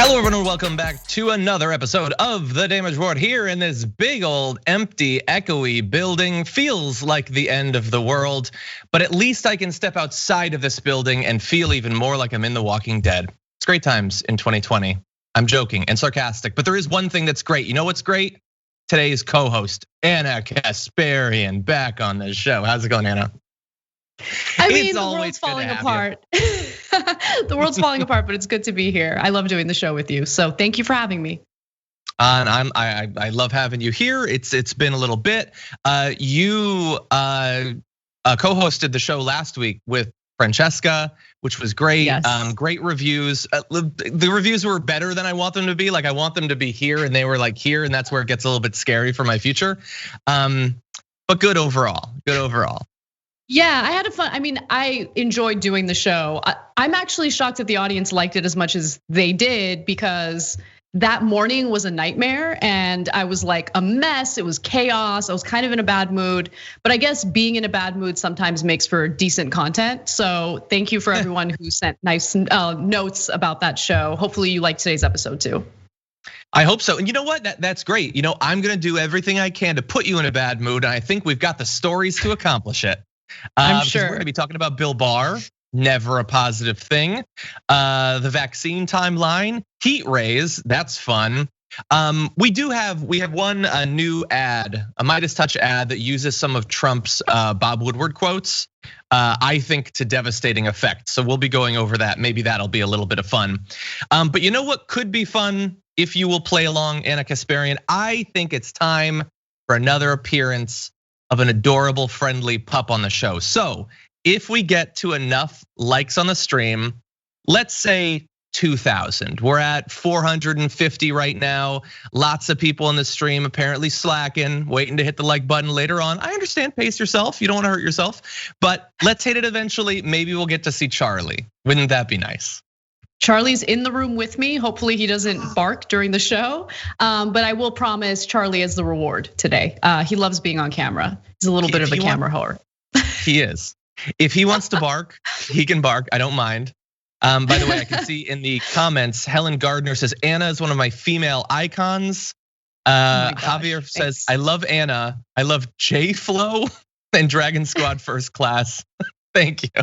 Hello everyone and welcome back to another episode of The Damage Report here in this big old empty echoey building. Feels like the end of the world, but at least I can step outside of this building and feel even more like I'm in The Walking Dead. It's great times in 2020. I'm joking and sarcastic, but there is one thing that's great. You know what's great? Today's co-host, Anna Kasparian, back on the show. How's it going, Anna? I mean, the world's falling apart. The world's falling apart, but it's good to be here. I love doing the show with you, so thank you for having me. And I love having you here. It's been a little bit. You co-hosted the show last week with Francesca, which was great. Yes. Great reviews. The reviews were better than I want them to be. Like I want them to be here, and they were like here, and that's where it gets a little bit scary for my future. But good overall. Good overall. Yeah, I had a fun. I mean, I enjoyed doing the show. I'm actually shocked that the audience liked it as much as they did because that morning was a nightmare and I was like a mess. It was chaos. I was kind of in a bad mood, but I guess being in a bad mood sometimes makes for decent content. So thank you for everyone who sent nice notes about that show. Hopefully you liked today's episode too. I hope so. And you know what? That's great. You know, I'm gonna do everything I can to put you in a bad mood. And I think we've got the stories to accomplish it. I'm sure. We're gonna be talking about Bill Barr, never a positive thing. The vaccine timeline, heat rays, that's fun. We have one new ad, a Meidas Touch ad that uses some of Trump's Bob Woodward quotes. I think to devastating effect. So we'll be going over that. Maybe that'll be a little bit of fun. But you know what could be fun if you will play along, Anna Kasparian? I think it's time for another appearance of an adorable, friendly pup on the show. So if we get to enough likes on the stream, let's say 2,000. We're at 450 right now. Lots of people in the stream apparently slacking, waiting to hit the like button later on. I understand, pace yourself. You don't want to hurt yourself, but let's hit it eventually. Maybe we'll get to see Charlie. Wouldn't that be nice? Charlie's in the room with me. Hopefully he doesn't bark during the show, but I will promise Charlie is the reward today. He loves being on camera. He's a little bit of a camera whore. He is. If he wants to bark, he can bark. I don't mind. By the way, I can see in the comments, Helen Gardner says, Anna is one of my female icons. Javier says, I love Anna. I love J-Flow and Dragon Squad First Class. Thank you.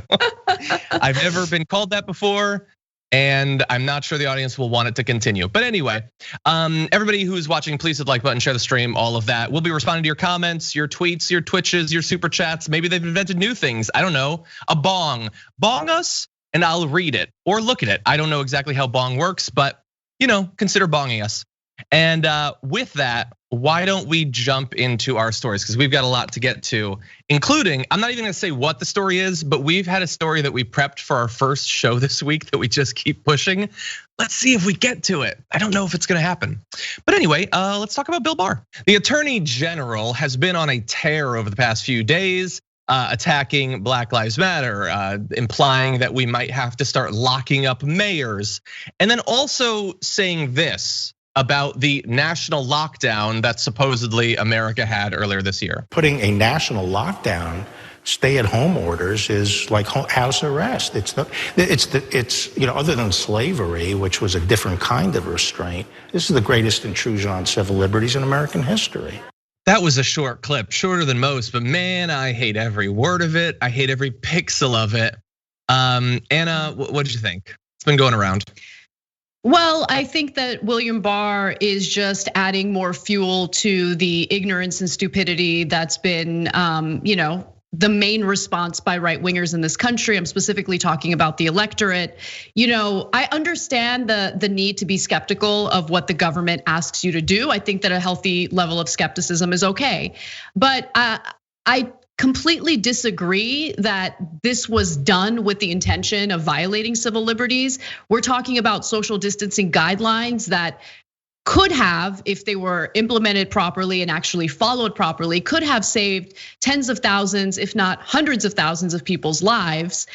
I've never been called that before. And I'm not sure the audience will want it to continue. But anyway, everybody who's watching, please hit the like button, share the stream, all of that. We'll be responding to your comments, your tweets, your Twitches, your super chats. Maybe they've invented new things. I don't know, a bong. Bong us and I'll read it or look at it. I don't know exactly how bong works, but consider bonging us. And with that, why don't we jump into our stories? Because we've got a lot to get to, including, I'm not even gonna say what the story is, but we've had a story that we prepped for our first show this week that we just keep pushing. Let's see if we get to it. I don't know if it's gonna happen. But anyway, let's talk about Bill Barr. The Attorney General has been on a tear over the past few days, attacking Black Lives Matter, implying that we might have to start locking up mayors. And then also saying this about the national lockdown that supposedly America had earlier this year. Putting a national lockdown, stay-at-home orders is like house arrest. It's other than slavery, which was a different kind of restraint, this is the greatest intrusion on civil liberties in American history. That was a short clip, shorter than most, but man, I hate every word of it. I hate every pixel of it. Anna, what did you think? It's been going around. Well, I think that William Barr is just adding more fuel to the ignorance and stupidity that's been, the main response by right wingers in this country. I'm specifically talking about the electorate. I understand the need to be skeptical of what the government asks you to do. I think that a healthy level of skepticism is okay, but I completely disagree that this was done with the intention of violating civil liberties. We're talking about social distancing guidelines that could have, if they were implemented properly and actually followed properly, could have saved tens of thousands, if not hundreds of thousands of people's lives.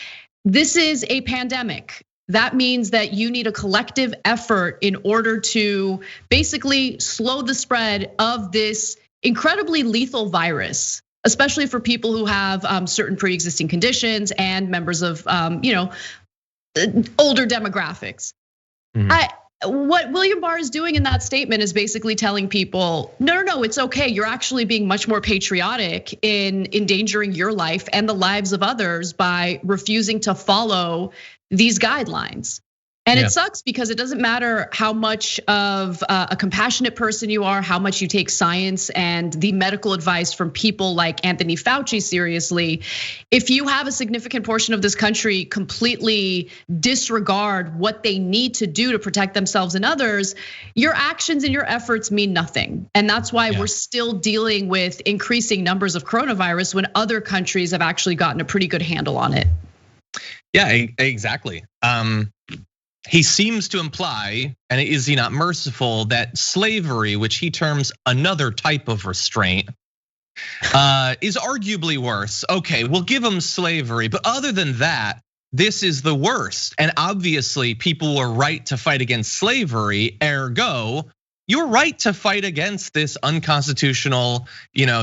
This is a pandemic. That means that you need a collective effort in order to basically slow the spread of this incredibly lethal virus, especially for people who have certain pre-existing conditions and members of older demographics. what William Barr is doing in that statement is basically telling people, no, it's okay. You're actually being much more patriotic in endangering your life and the lives of others by refusing to follow these guidelines. And it sucks because it doesn't matter how much of a compassionate person you are, how much you take science and the medical advice from people like Anthony Fauci seriously. If you have a significant portion of this country completely disregard what they need to do to protect themselves and others, your actions and your efforts mean nothing. And that's why we're still dealing with increasing numbers of coronavirus when other countries have actually gotten a pretty good handle on it. Yeah, exactly. He seems to imply, and is he not merciful, that slavery, which he terms another type of restraint, is arguably worse. Okay, we'll give him slavery, but other than that, this is the worst. And obviously, people were right to fight against slavery, ergo, you're right to fight against this unconstitutional,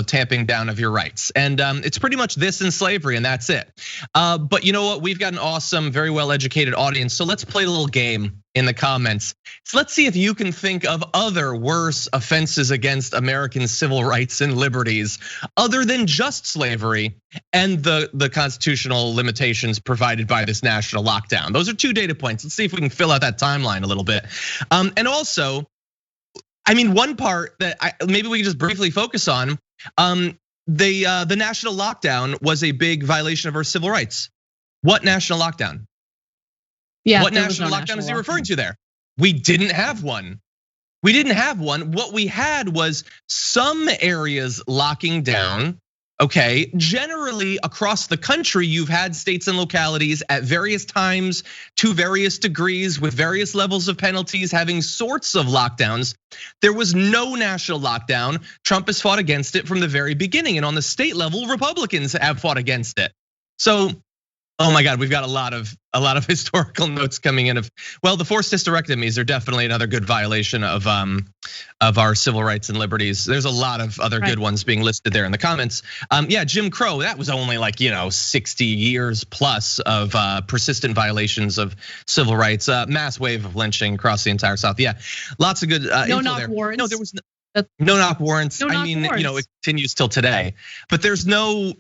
tamping down of your rights. And it's pretty much this and slavery, and that's it. But you know what? We've got an awesome, very well-educated audience. So let's play a little game in the comments. So let's see if you can think of other worse offenses against American civil rights and liberties, other than just slavery and the constitutional limitations provided by this national lockdown. Those are 2 data points. Let's see if we can fill out that timeline a little bit. And also, one part that maybe we can just briefly focus on, the national lockdown was a big violation of our civil rights. What national lockdown? Yeah, what national lockdown is he referring to there? We didn't have one. We didn't have one. What we had was some areas locking down. Okay, generally across the country, you've had states and localities at various times, to various degrees, with various levels of penalties, having sorts of lockdowns. There was no national lockdown. Trump has fought against it from the very beginning, and on the state level, Republicans have fought against it. So, oh my God, we've got a lot of historical notes coming in of, well, the forced hysterectomies are definitely another good violation of our civil rights and liberties. There's a lot of other good ones being listed there in the comments. Yeah, Jim Crow, that was only like 60 years plus of persistent violations of civil rights. Mass wave of lynching across the entire South. Yeah, lots of good info there. Warrants. No, there was no knock warrants. It continues till today. But there was no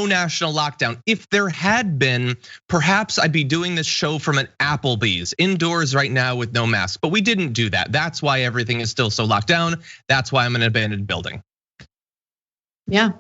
national lockdown. If there had been, perhaps I'd be doing this show from an Applebee's indoors right now with no mask. But we didn't do that. That's why everything is still so locked down. That's why I'm in an abandoned building. Yeah.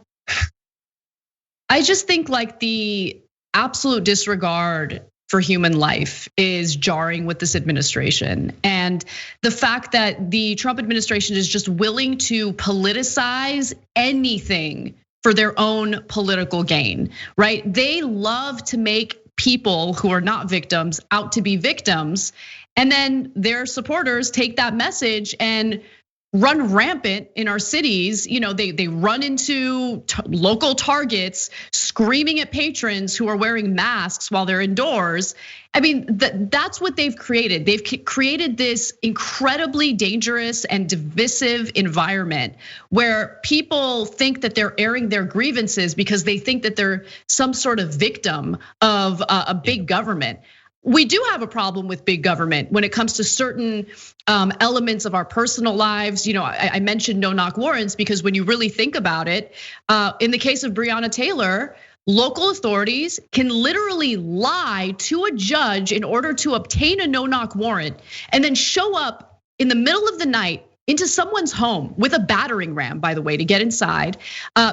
I just think like the absolute disregard for human life is jarring with this administration. And the fact that the Trump administration is just willing to politicize anything for their own political gain, right? They love to make people who are not victims out to be victims. And then their supporters take that message and run rampant in our cities. They run into local Targets screaming at patrons who are wearing masks while they're indoors. That's what they've created. They've created this incredibly dangerous and divisive environment where people think that they're airing their grievances because they think that they're some sort of victim of a big government. We do have a problem with big government when it comes to certain elements of our personal lives. I mentioned no knock warrants because when you really think about it, in the case of Breonna Taylor, local authorities can literally lie to a judge in order to obtain a no knock warrant and then show up in the middle of the night into someone's home with a battering ram, by the way, to get inside,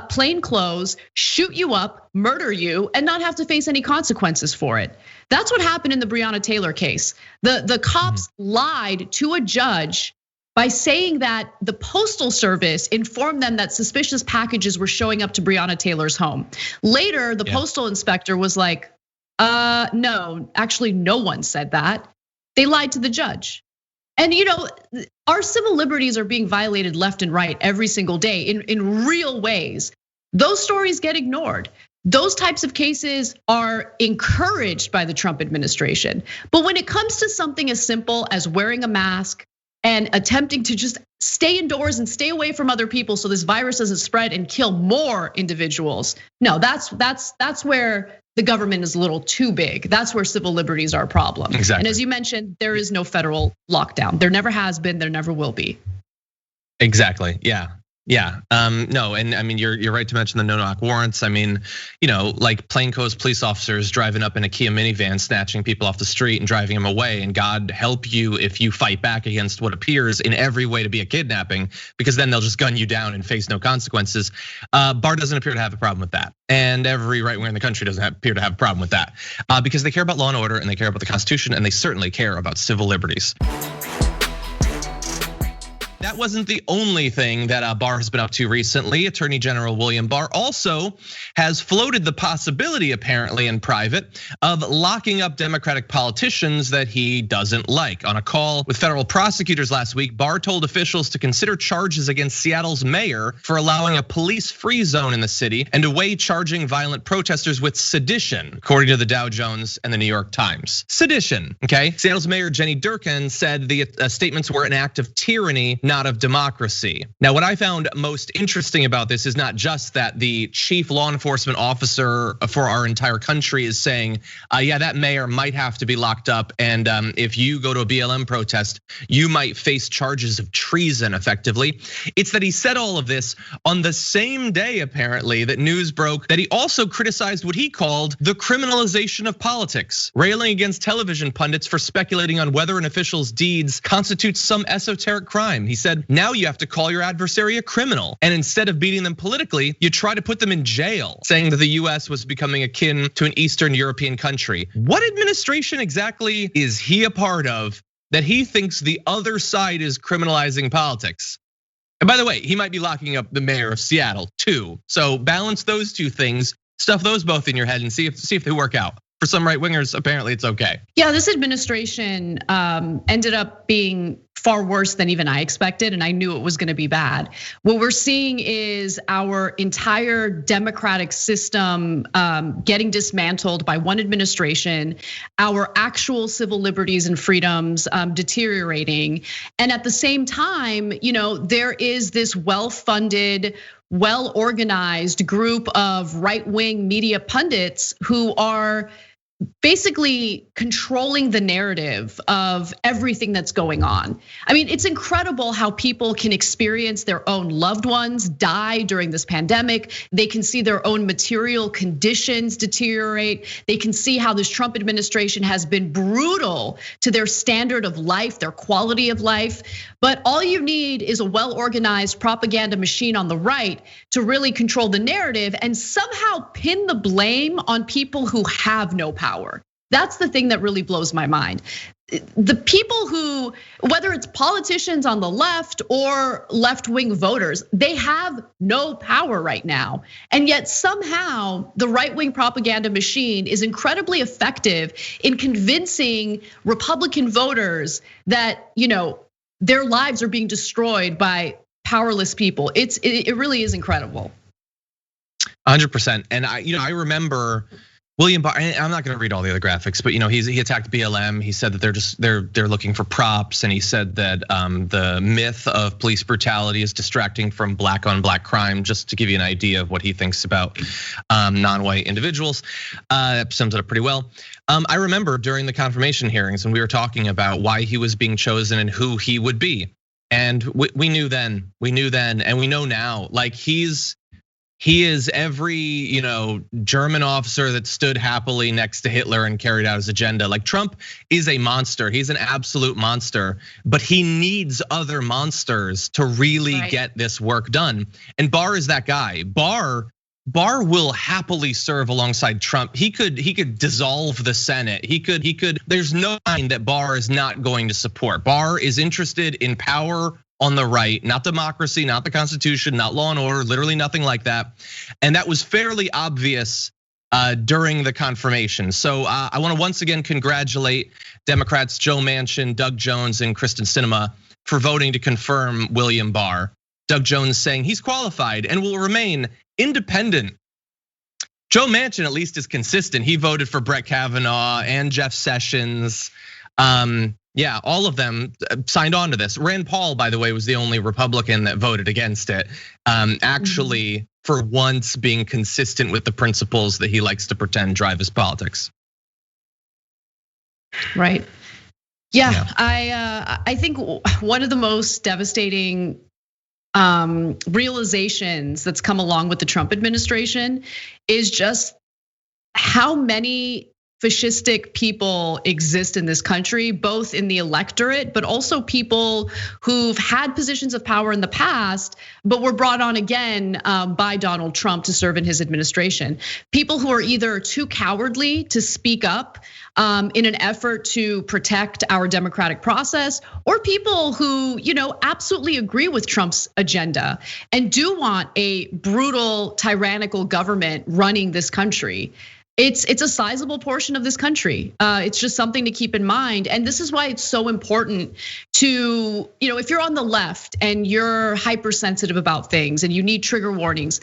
plain clothes, shoot you up, murder you, and not have to face any consequences for it. That's what happened in the Breonna Taylor case. The cops lied to a judge by saying that the Postal Service informed them that suspicious packages were showing up to Breonna Taylor's home. Later, the postal inspector was like, no, actually no one said that. They lied to the judge. And our civil liberties are being violated left and right every single day in real ways. Those stories get ignored. Those types of cases are encouraged by the Trump administration. But when it comes to something as simple as wearing a mask and attempting to just stay indoors and stay away from other people so this virus doesn't spread and kill more individuals, no, that's where the government is a little too big. That's where civil liberties are a problem. Exactly. And as you mentioned, there is no federal lockdown. There never has been, there never will be. Exactly, yeah. No, and I mean, you're right to mention the no-knock warrants. I mean, like plainclothes police officers driving up in a Kia minivan, snatching people off the street and driving them away. And God help you if you fight back against what appears in every way to be a kidnapping, because then they'll just gun you down and face no consequences. Barr doesn't appear to have a problem with that. And every right winger in the country doesn't appear to have a problem with that, because they care about law and order and they care about the Constitution and they certainly care about civil liberties. That wasn't the only thing that Barr has been up to recently. Attorney General William Barr also has floated the possibility, apparently in private, of locking up Democratic politicians that he doesn't like. On a call with federal prosecutors last week, Barr told officials to consider charges against Seattle's mayor for allowing a police-free zone in the city and to weigh charging violent protesters with sedition, according to the Dow Jones and the New York Times. Sedition, okay? Seattle's mayor Jenny Durkan said the statements were an act of tyranny, not of democracy. Now, what I found most interesting about this is not just that the chief law enforcement officer for our entire country is saying, yeah, that mayor might have to be locked up. And if you go to a BLM protest, you might face charges of treason effectively. It's that he said all of this on the same day, apparently, that news broke that he also criticized what he called the criminalization of politics, railing against television pundits for speculating on whether an official's deeds constitute some esoteric crime. He said, now you have to call your adversary a criminal. And instead of beating them politically, you try to put them in jail, saying that the US was becoming akin to an Eastern European country. What administration exactly is he a part of that he thinks the other side is criminalizing politics? And by the way, he might be locking up the mayor of Seattle too. So balance those two things, stuff those both in your head and see if they work out. For some right wingers, apparently it's okay. Yeah, this administration ended up being far worse than even I expected, and I knew it was gonna be bad. What we're seeing is our entire democratic system getting dismantled by one administration, our actual civil liberties and freedoms deteriorating. And at the same time, there is this well-funded, well-organized group of right-wing media pundits who are basically controlling the narrative of everything that's going on. I mean, it's incredible how people can experience their own loved ones die during this pandemic. They can see their own material conditions deteriorate. They can see how this Trump administration has been brutal to their standard of life, their quality of life. But all you need is a well-organized propaganda machine on the right to really control the narrative and somehow pin the blame on people who have no power. That's the thing that really blows my mind. The people who, whether it's politicians on the left or left-wing voters, they have no power right now. And yet somehow the right-wing propaganda machine is incredibly effective in convincing Republican voters that, their lives are being destroyed by powerless people. It really is incredible. 100%. And I remember William Barr, I'm not gonna read all the other graphics, but he attacked BLM. He said that they're looking for props, and he said that the myth of police brutality is distracting from black on black crime, just to give you an idea of what he thinks about non-white individuals. That sums it up pretty well. I remember during the confirmation hearings when we were talking about why he was being chosen and who he would be. And we knew then, and we know now, like he is every, German officer that stood happily next to Hitler and carried out his agenda. Like Trump is a monster, he's an absolute monster, but he needs other monsters to really get this work done. And Barr is that guy. Barr will happily serve alongside Trump. He could dissolve the Senate. He could, there's no line that Barr is not going to support. Barr is interested in power on the right, not democracy, not the Constitution, not law and order, literally nothing like that. And that was fairly obvious during the confirmation. So I want to once again congratulate Democrats Joe Manchin, Doug Jones, and Kristen Sinema for voting to confirm William Barr. Doug Jones saying he's qualified and will remain independent. Joe Manchin at least is consistent. He voted for Brett Kavanaugh and Jeff Sessions. Yeah, all of them signed on to this. Rand Paul, by the way, was the only Republican that voted against it. Actually, for once being consistent with the principles that he likes to pretend drive his politics. Right. Yeah. I think one of the most devastating realizations that's come along with the Trump administration is just how many fascistic people exist in this country, both in the electorate, but also people who've had positions of power in the past, but were brought on again by Donald Trump to serve in his administration. People who are either too cowardly to speak up in an effort to protect our democratic process, or people who, absolutely agree with Trump's agenda and do want a brutal, tyrannical government running this country. It's a sizable portion of this country. It's just something to keep in mind. And this is why it's so important to, if you're on the left and you're hypersensitive about things and you need trigger warnings,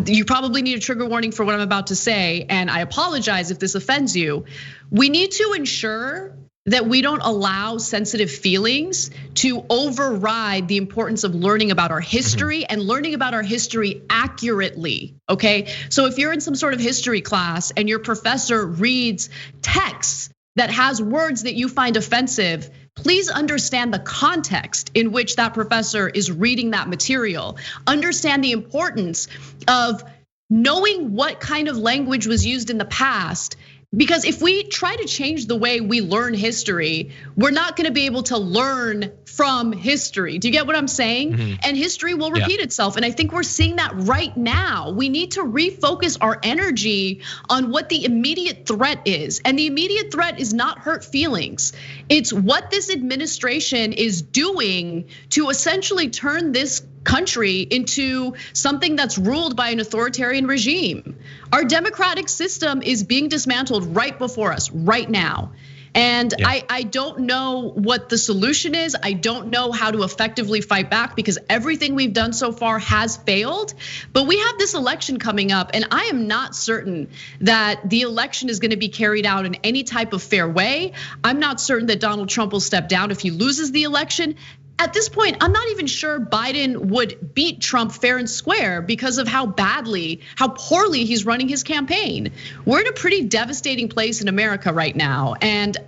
you probably need a trigger warning for what I'm about to say. And I apologize if this offends you. We need to ensure that we don't allow sensitive feelings to override the importance of learning about our history and learning about our history accurately, okay? So if you're in some sort of history class and your professor reads texts that has words that you find offensive, please understand the context in which that professor is reading that material. Understand the importance of knowing what kind of language was used in the past. Because if we try to change the way we learn history, we're not gonna be able to learn from history. Do you get what I'm saying? And history will repeat itself. And I think we're seeing that right now. We need to refocus our energy on what the immediate threat is. And the immediate threat is not hurt feelings. It's what this administration is doing to essentially turn this country into something that's ruled by an authoritarian regime. Our democratic system is being dismantled right before us, right now. And I don't know what the solution is. I don't know how to effectively fight back because everything we've done so far has failed. But we have this election coming up, and I am not certain that the election is gonna be carried out in any type of fair way. I'm not certain that Donald Trump will step down if he loses the election. At this point, I'm not even sure Biden would beat Trump fair and square because of how poorly he's running his campaign. We're in a pretty devastating place in America right now. And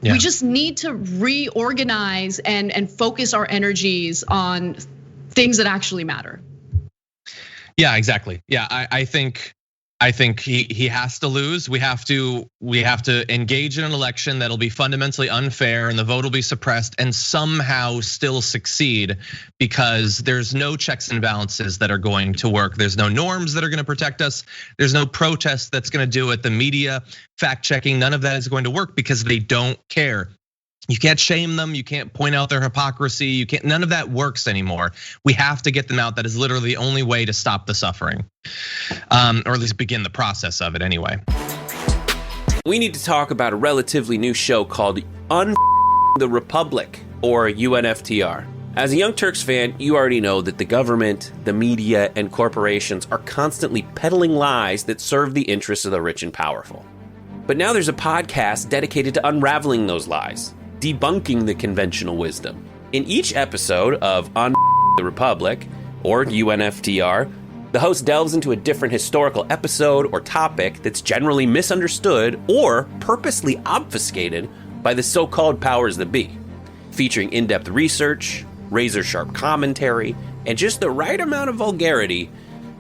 we just need to reorganize and focus our energies on things that actually matter. Yeah, exactly. Yeah, I think he has to lose. We have to engage in an election that'll be fundamentally unfair and the vote will be suppressed and somehow still succeed because there's no checks and balances that are going to work. There's no norms that are gonna protect us. There's no protest that's gonna do it. The media fact checking, none of that is going to work because they don't care. You can't shame them, you can't point out their hypocrisy, none of that works anymore. We have to get them out. That is literally the only way to stop the suffering. Or at least begin the process of it anyway. We need to talk about a relatively new show called the Republic, or UNFTR. As a Young Turks fan, you already know that the government, the media, and corporations are constantly peddling lies that serve the interests of the rich and powerful. But now there's a podcast dedicated to unraveling those lies, debunking the conventional wisdom. In each episode of the Republic, or UNFTR, the host delves into a different historical episode or topic that's generally misunderstood or purposely obfuscated by the so-called powers that be, featuring in-depth research, razor-sharp commentary, and just the right amount of vulgarity.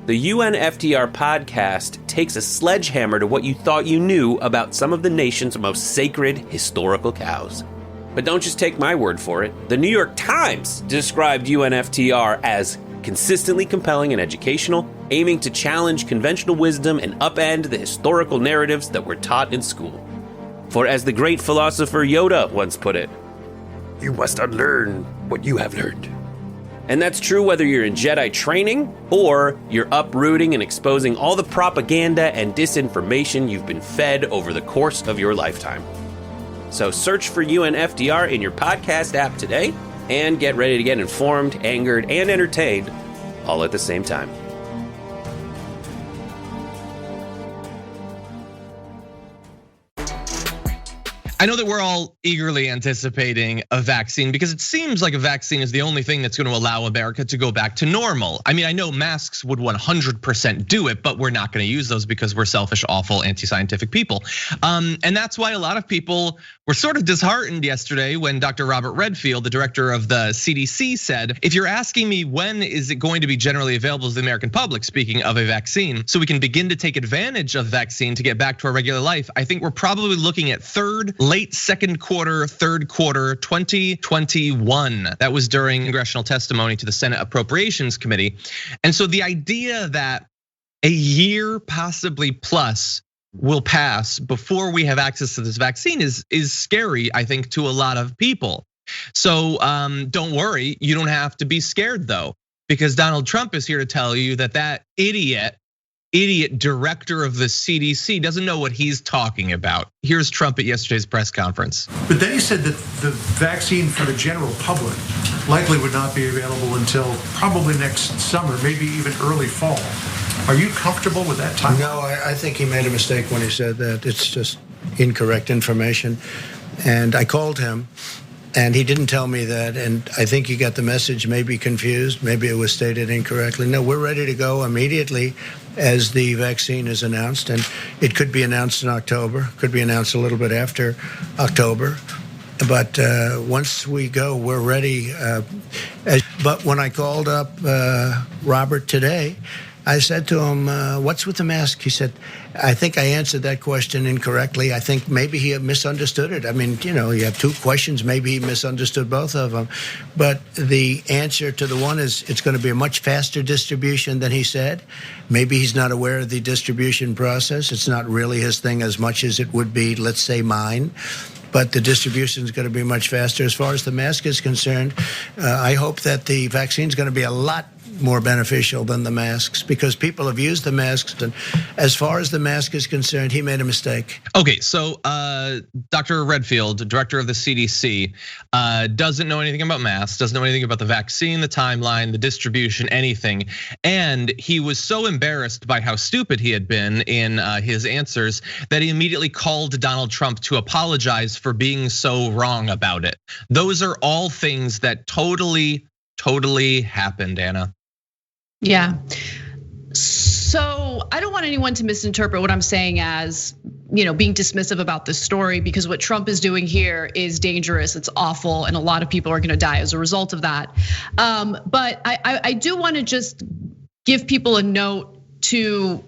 The UNFTR podcast takes a sledgehammer to what you thought you knew about some of the nation's most sacred historical cows. But don't just take my word for it. The New York Times described UNFTR as consistently compelling and educational, aiming to challenge conventional wisdom and upend the historical narratives that were taught in school. For as the great philosopher Yoda once put it, "You must unlearn what you have learned." And that's true whether you're in Jedi training or you're uprooting and exposing all the propaganda and disinformation you've been fed over the course of your lifetime. So search for UNFTR in your podcast app today and get ready to get informed, angered, and entertained all at the same time. I know that we're all eagerly anticipating a vaccine because it seems like a vaccine is the only thing that's going to allow America to go back to normal. I mean, I know masks would 100% do it, but we're not going to use those because we're selfish, awful, anti-scientific people. And that's why a lot of people were sort of disheartened yesterday when Dr. Robert Redfield, the director of the CDC, said, if you're asking me when is it going to be generally available to the American public, speaking of a vaccine, so we can begin to take advantage of vaccine to get back to our regular life, I think we're probably looking at late second quarter, third quarter 2021. That was during congressional testimony to the Senate Appropriations Committee. And so the idea that a year, possibly plus, will pass before we have access to this vaccine is scary, I think, to a lot of people. So don't worry, you don't have to be scared though, because Donald Trump is here to tell you that idiot director of the CDC doesn't know what he's talking about. Here's Trump at yesterday's press conference. But then he said that the vaccine for the general public likely would not be available until probably next summer, maybe even early fall. Are you comfortable with that timeline? No, I think he made a mistake when he said that. It's just incorrect information. And I called him, and he didn't tell me that. And I think he got the message, maybe confused, maybe it was stated incorrectly. No, we're ready to go immediately as the vaccine is announced. And it could be announced in October, could be announced a little bit after October. But once we go, we're ready. But when I called up Robert today, I said to him, what's with the mask? He said, I think I answered that question incorrectly. I think maybe he misunderstood it. I mean, you have two questions. Maybe he misunderstood both of them. But the answer to the one is it's going to be a much faster distribution than he said. Maybe he's not aware of the distribution process. It's not really his thing as much as it would be, let's say, mine. But the distribution is going to be much faster. As far as the mask is concerned, I hope that the vaccine is going to be a lot more beneficial than the masks because people have used the masks. And as far as the mask is concerned, he made a mistake. Okay, so Dr. Redfield, director of the CDC, doesn't know anything about masks, doesn't know anything about the vaccine, the timeline, the distribution, anything. And he was so embarrassed by how stupid he had been in his answers that he immediately called Donald Trump to apologize for being so wrong about it. Those are all things that totally happened, Anna. Yeah. So I don't want anyone to misinterpret what I'm saying as, being dismissive about this story, because what Trump is doing here is dangerous. It's awful, and a lot of people are going to die as a result of that. But I do want to just give people a note to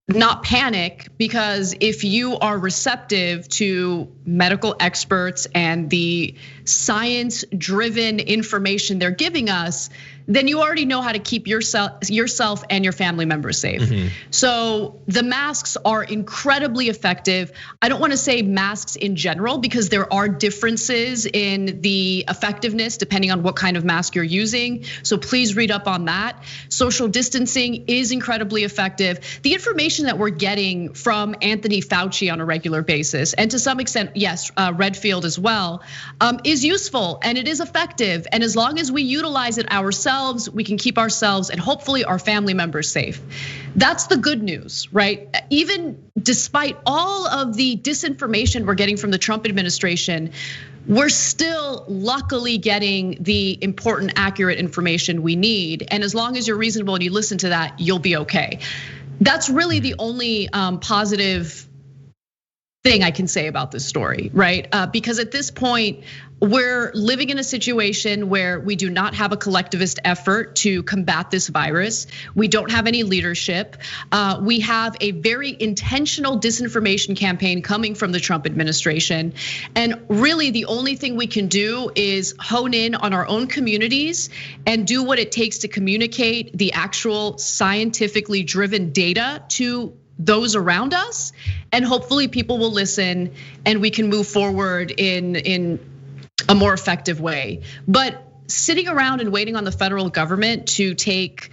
not panic, because if you are receptive to medical experts and the science-driven information they're giving us, then you already know how to keep yourself and your family members safe. Mm-hmm. So the masks are incredibly effective. I don't want to say masks in general because there are differences in the effectiveness depending on what kind of mask you're using. So please read up on that. Social distancing is incredibly effective. The information that we're getting from Anthony Fauci on a regular basis, and to some extent, yes, Redfield as well, is useful and it is effective. And as long as we utilize it ourselves, we can keep ourselves and hopefully our family members safe. That's the good news, right? Even despite all of the disinformation we're getting from the Trump administration, we're still luckily getting the important, accurate information we need. And as long as you're reasonable and you listen to that, you'll be okay. That's really the only positive thing I can say about this story, right? Because at this point, we're living in a situation where we do not have a collectivist effort to combat this virus. We don't have any leadership. We have a very intentional disinformation campaign coming from the Trump administration. And really the only thing we can do is hone in on our own communities and do what it takes to communicate the actual scientifically driven data to those around us. And hopefully people will listen and we can move forward in a more effective way. But sitting around and waiting on the federal government to take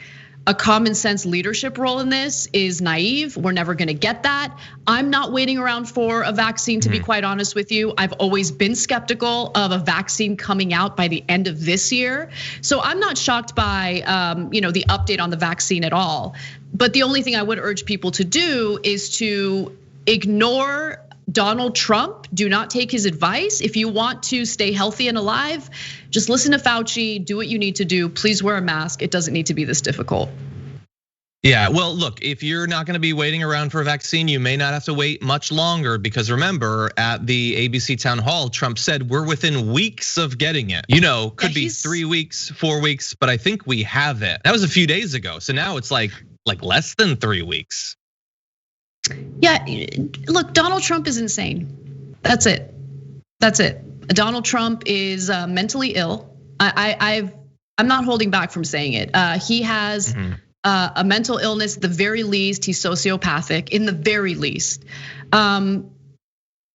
a common sense leadership role in this is naive. We're never gonna get that. I'm not waiting around for a vaccine, to be quite honest with you. I've always been skeptical of a vaccine coming out by the end of this year. So I'm not shocked by the update on the vaccine at all. But the only thing I would urge people to do is to ignore Donald Trump. Do not take his advice. If you want to stay healthy and alive, just listen to Fauci, do what you need to do. Please wear a mask. It doesn't need to be this difficult. Yeah, well, look, if you're not gonna be waiting around for a vaccine, you may not have to wait much longer, because remember, at the ABC town hall, Trump said we're within weeks of getting it. Could be 3 weeks, 4 weeks, but I think we have it. That was a few days ago, so now it's like less than 3 weeks. Yeah, look, Donald Trump is insane. That's it. Donald Trump is mentally ill. I'm not holding back from saying it. He has a mental illness. At the very least, he's sociopathic. In the very least,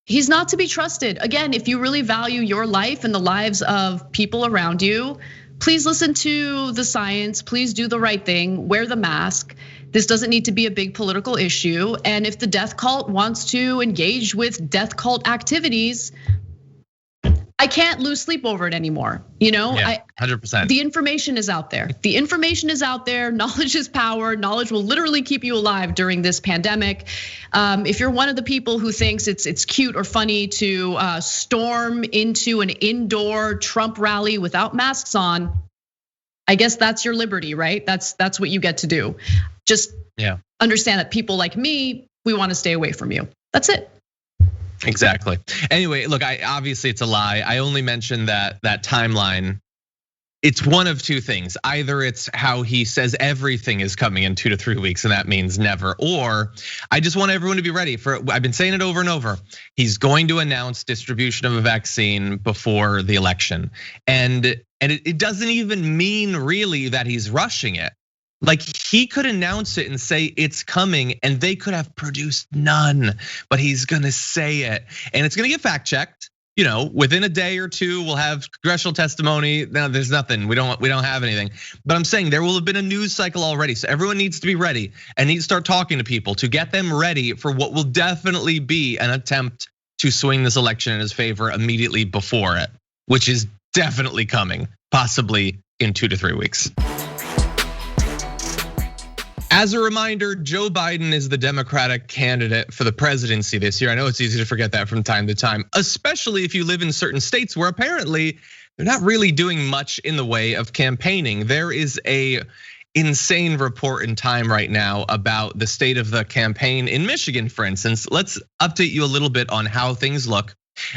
he's not to be trusted. Again, if you really value your life and the lives of people around you, please listen to the science. Please do the right thing. Wear the mask. This doesn't need to be a big political issue. And if the death cult wants to engage with death cult activities, I can't lose sleep over it anymore. Yeah, 100%. The information is out there. The information is out there. Knowledge is power. Knowledge will literally keep you alive during this pandemic. If you're one of the people who thinks it's cute or funny to storm into an indoor Trump rally without masks on, I guess that's your liberty, right? That's what you get to do. Just understand that people like me, we want to stay away from you. That's it. Exactly. Anyway, look, obviously it's a lie. I only mentioned that timeline. It's one of two things. Either it's how he says everything is coming in 2 to 3 weeks, and that means never. Or I just want everyone to be ready for it. I've been saying it over and over. He's going to announce distribution of a vaccine before the election. And it doesn't even mean really that he's rushing it. Like, he could announce it and say it's coming, and they could have produced none, but he's gonna say it, and it's gonna get fact checked. Within a day or two, we'll have congressional testimony. No, there's nothing. We don't have anything. But I'm saying there will have been a news cycle already, so everyone needs to be ready and need to start talking to people to get them ready for what will definitely be an attempt to swing this election in his favor immediately before it, which is definitely coming, possibly in 2 to 3 weeks. As a reminder, Joe Biden is the Democratic candidate for the presidency this year. I know it's easy to forget that from time to time, especially if you live in certain states where apparently they're not really doing much in the way of campaigning. There is a insane report in Time right now about the state of the campaign in Michigan, for instance. Let's update you a little bit on how things look.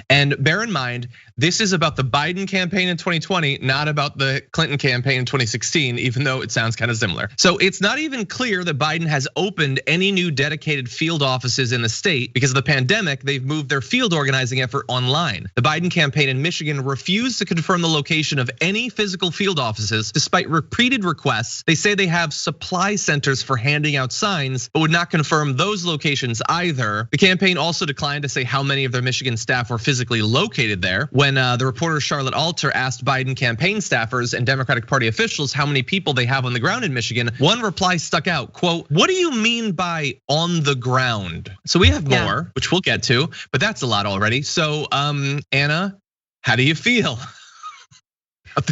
And bear in mind, this is about the Biden campaign in 2020, not about the Clinton campaign in 2016, even though it sounds kind of similar. So it's not even clear that Biden has opened any new dedicated field offices in the state. Because of the pandemic, they've moved their field organizing effort online. The Biden campaign in Michigan refused to confirm the location of any physical field offices, despite repeated requests. They say they have supply centers for handing out signs, but would not confirm those locations either. The campaign also declined to say how many of their Michigan staff were physically located there. When the reporter Charlotte Alter asked Biden campaign staffers and Democratic Party officials how many people they have on the ground in Michigan, one reply stuck out, quote, "What do you mean by on the ground?" So we have more, which we'll get to, but that's a lot already. So Anna, how do you feel?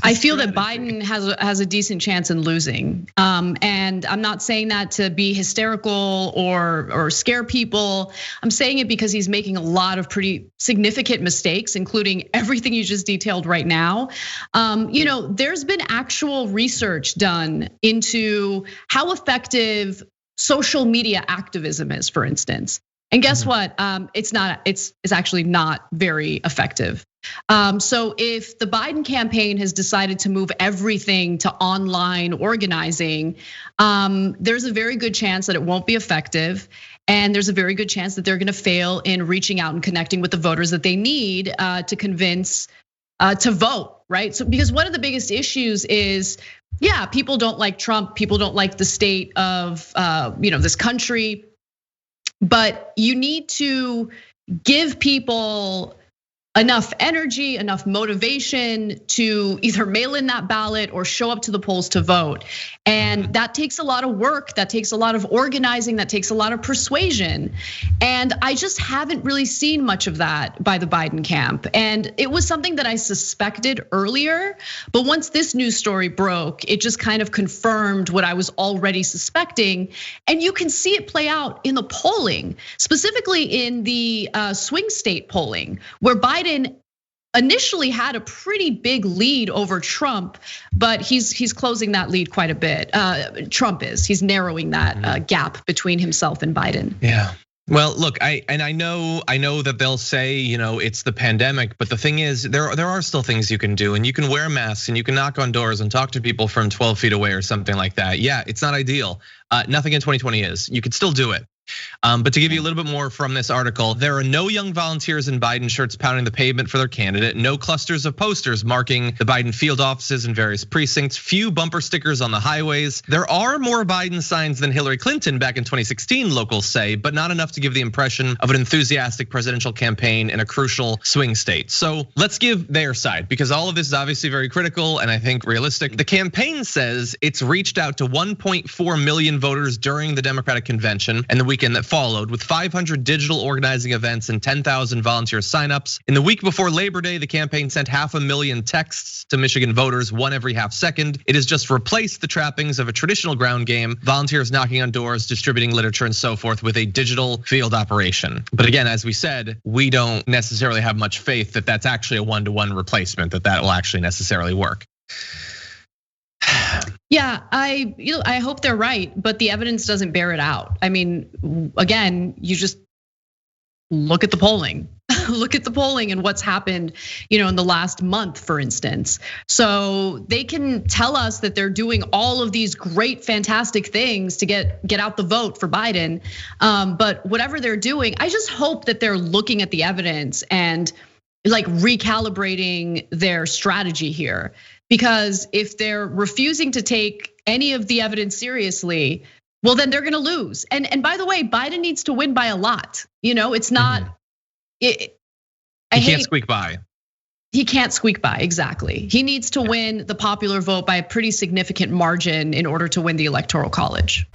I feel that Biden has a decent chance in losing. And I'm not saying that to be hysterical or scare people. I'm saying it because he's making a lot of pretty significant mistakes, including everything you just detailed right now. There's been actual research done into how effective social media activism is, for instance. And guess what? It's actually not very effective. So if the Biden campaign has decided to move everything to online organizing, there's a very good chance that it won't be effective. And there's a very good chance that they're gonna fail in reaching out and connecting with the voters that they need to convince to vote, right? So because one of the biggest issues is, people don't like Trump, people don't like the state of this country. But you need to give people enough energy, enough motivation to either mail in that ballot or show up to the polls to vote. And that takes a lot of work, that takes a lot of organizing, that takes a lot of persuasion. And I just haven't really seen much of that by the Biden camp. And it was something that I suspected earlier, but once this news story broke, it just kind of confirmed what I was already suspecting. And you can see it play out in the polling, specifically in the swing state polling, where Biden initially had a pretty big lead over Trump, but he's closing that lead quite a bit. He's narrowing that gap between himself and Biden. Yeah. Well, look, I know that they'll say, it's the pandemic, but the thing is, there are still things you can do, and you can wear masks, and you can knock on doors and talk to people from 12 feet away or something like that. Yeah, it's not ideal. Nothing in 2020 is. You can still do it. But to give you a little bit more from this article, there are no young volunteers in Biden shirts pounding the pavement for their candidate, no clusters of posters marking the Biden field offices in various precincts, few bumper stickers on the highways. There are more Biden signs than Hillary Clinton back in 2016, locals say, but not enough to give the impression of an enthusiastic presidential campaign in a crucial swing state. So let's give their side, because all of this is obviously very critical and I think realistic. The campaign says it's reached out to 1.4 million voters during the Democratic convention and the weekend that followed, with 500 digital organizing events and 10,000 volunteer signups. In the week before Labor Day, the campaign sent 500,000 texts to Michigan voters, one every half second. It has just replaced the trappings of a traditional ground game, volunteers knocking on doors, distributing literature and so forth, with a digital field operation. But again, as we said, we don't necessarily have much faith that that's actually a one-to-one replacement, that will actually necessarily work. Yeah, I hope they're right, but the evidence doesn't bear it out. I mean, again, you just look at the polling. Look at the polling and what's happened, in the last month, for instance. So they can tell us that they're doing all of these great, fantastic things to get out the vote for Biden. But whatever they're doing, I just hope that they're looking at the evidence and like recalibrating their strategy here. Because if they're refusing to take any of the evidence seriously, well, then they're gonna lose. And by the way, Biden needs to win by a lot. It's not, he can't squeak by. He can't squeak by, exactly. He needs to win the popular vote by a pretty significant margin in order to win the Electoral College.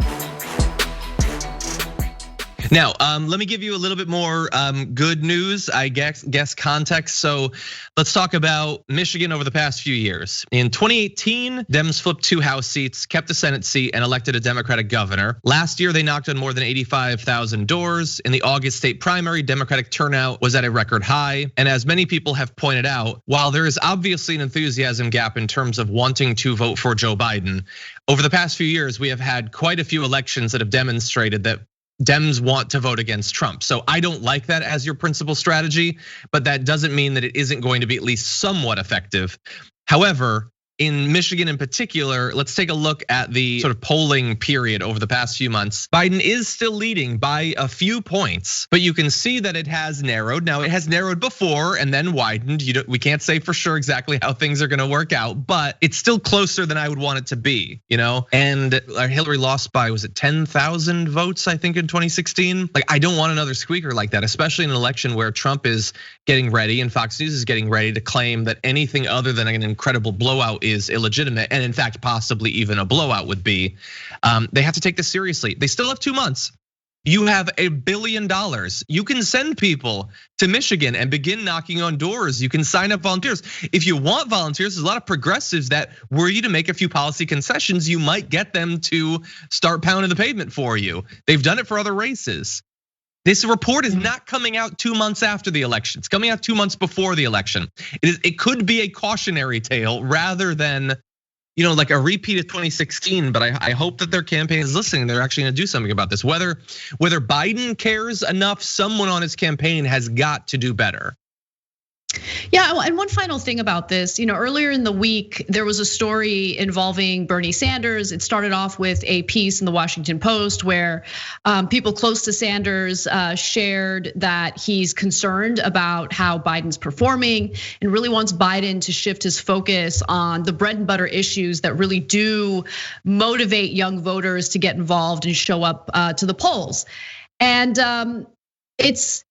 Now, let me give you a little bit more good news, I guess context. So let's talk about Michigan over the past few years. In 2018, Dems flipped 2 House seats, kept a Senate seat, and elected a Democratic governor. Last year, they knocked on more than 85,000 doors. In the August state primary, Democratic turnout was at a record high. And as many people have pointed out, while there is obviously an enthusiasm gap in terms of wanting to vote for Joe Biden, over the past few years, we have had quite a few elections that have demonstrated that Dems want to vote against Trump. So I don't like that as your principal strategy, but that doesn't mean that it isn't going to be at least somewhat effective. However, in Michigan in particular, let's take a look at the sort of polling period over the past few months. Biden is still leading by a few points, but you can see that it has narrowed. Now, it has narrowed before and then widened. We can't say for sure exactly how things are gonna work out, but it's still closer than I would want it to be, And Hillary lost by, was it 10,000 votes, I think, in 2016? Like, I don't want another squeaker like that, especially in an election where Trump is getting ready and Fox News is getting ready to claim that anything other than an incredible blowout is illegitimate, and in fact, possibly even a blowout would be. They have to take this seriously. They still have 2 months. You have $1 billion. You can send people to Michigan and begin knocking on doors. You can sign up volunteers. If you want volunteers, there's a lot of progressives that were you to make a few policy concessions, you might get them to start pounding the pavement for you. They've done it for other races. This report is not coming out 2 months after the election. It's coming out 2 months before the election. It could be a cautionary tale rather than, like a repeat of 2016. But I hope that their campaign is listening. They're actually gonna do something about this. Whether Biden cares enough, someone on his campaign has got to do better. Yeah, and one final thing about this, earlier in the week, there was a story involving Bernie Sanders. It started off with a piece in the Washington Post where people close to Sanders shared that he's concerned about how Biden's performing and really wants Biden to shift his focus on the bread and butter issues that really do motivate young voters to get involved and show up to the polls. And it's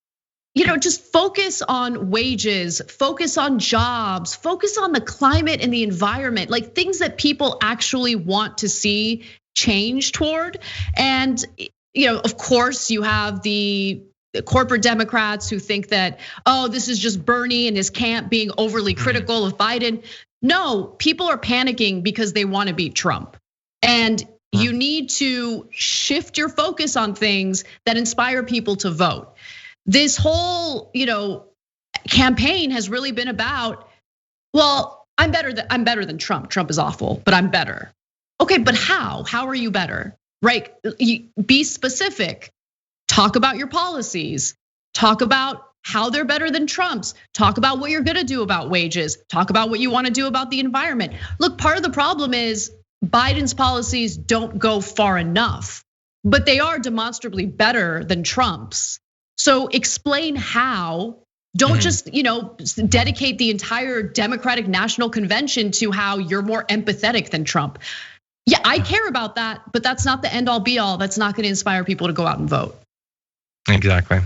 just focus on wages, focus on jobs, focus on the climate and the environment, like things that people actually want to see change toward. And, of course, you have the corporate Democrats who think that, oh, this is just Bernie and his camp being overly critical of Biden. No, people are panicking because they want to beat Trump. And you need to shift your focus on things that inspire people to vote. This whole, campaign has really been about, well, I'm better than Trump. Trump is awful, but I'm better. Okay, but how? How are you better? Right? Be specific. Talk about your policies. Talk about how they're better than Trump's. Talk about what you're gonna do about wages. Talk about what you wanna do about the environment. Look, part of the problem is Biden's policies don't go far enough, but they are demonstrably better than Trump's. So explain how. Don't just, dedicate the entire Democratic National Convention to how you're more empathetic than Trump. Yeah, I care about that, but that's not the end all be all. That's not gonna inspire people to go out and vote. Exactly.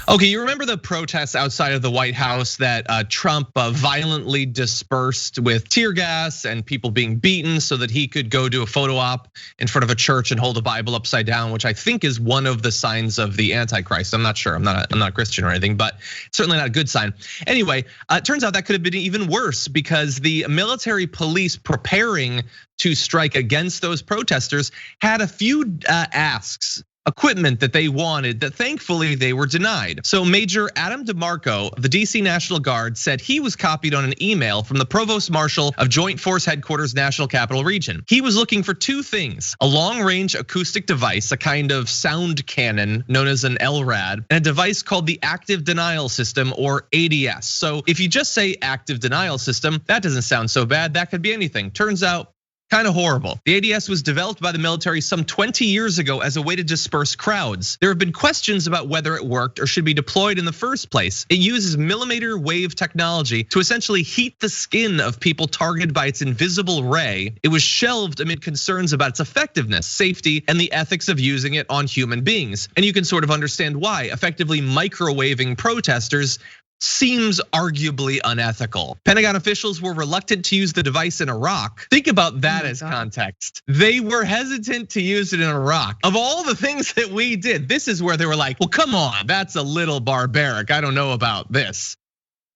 Okay, you remember the protests outside of the White House that Trump violently dispersed with tear gas and people being beaten so that he could go do a photo op in front of a church and hold a Bible upside down, which I think is one of the signs of the Antichrist. I'm not sure. I'm not a Christian or anything, but certainly not a good sign. Anyway, it turns out that could have been even worse because the military police preparing to strike against those protesters had a few asks. Equipment that they wanted that thankfully they were denied. So Major Adam DeMarco of the DC National Guard said he was copied on an email from the Provost Marshal of Joint Force Headquarters National Capital Region. He was looking for two things: a long-range acoustic device, a kind of sound cannon known as an LRAD, and a device called the Active Denial System, or ADS. So if you just say Active Denial System, that doesn't sound so bad. That could be anything. Turns out, kind of horrible. The ADS was developed by the military some 20 years ago as a way to disperse crowds. There have been questions about whether it worked or should be deployed in the first place. It uses millimeter wave technology to essentially heat the skin of people targeted by its invisible ray. It was shelved amid concerns about its effectiveness, safety, and the ethics of using it on human beings. And you can sort of understand why. Effectively microwaving protesters seems arguably unethical. Pentagon officials were reluctant to use the device in Iraq. Think about that as context. They were hesitant to use it in Iraq. Of all the things that we did, this is where they were like, well, come on, that's a little barbaric. I don't know about this.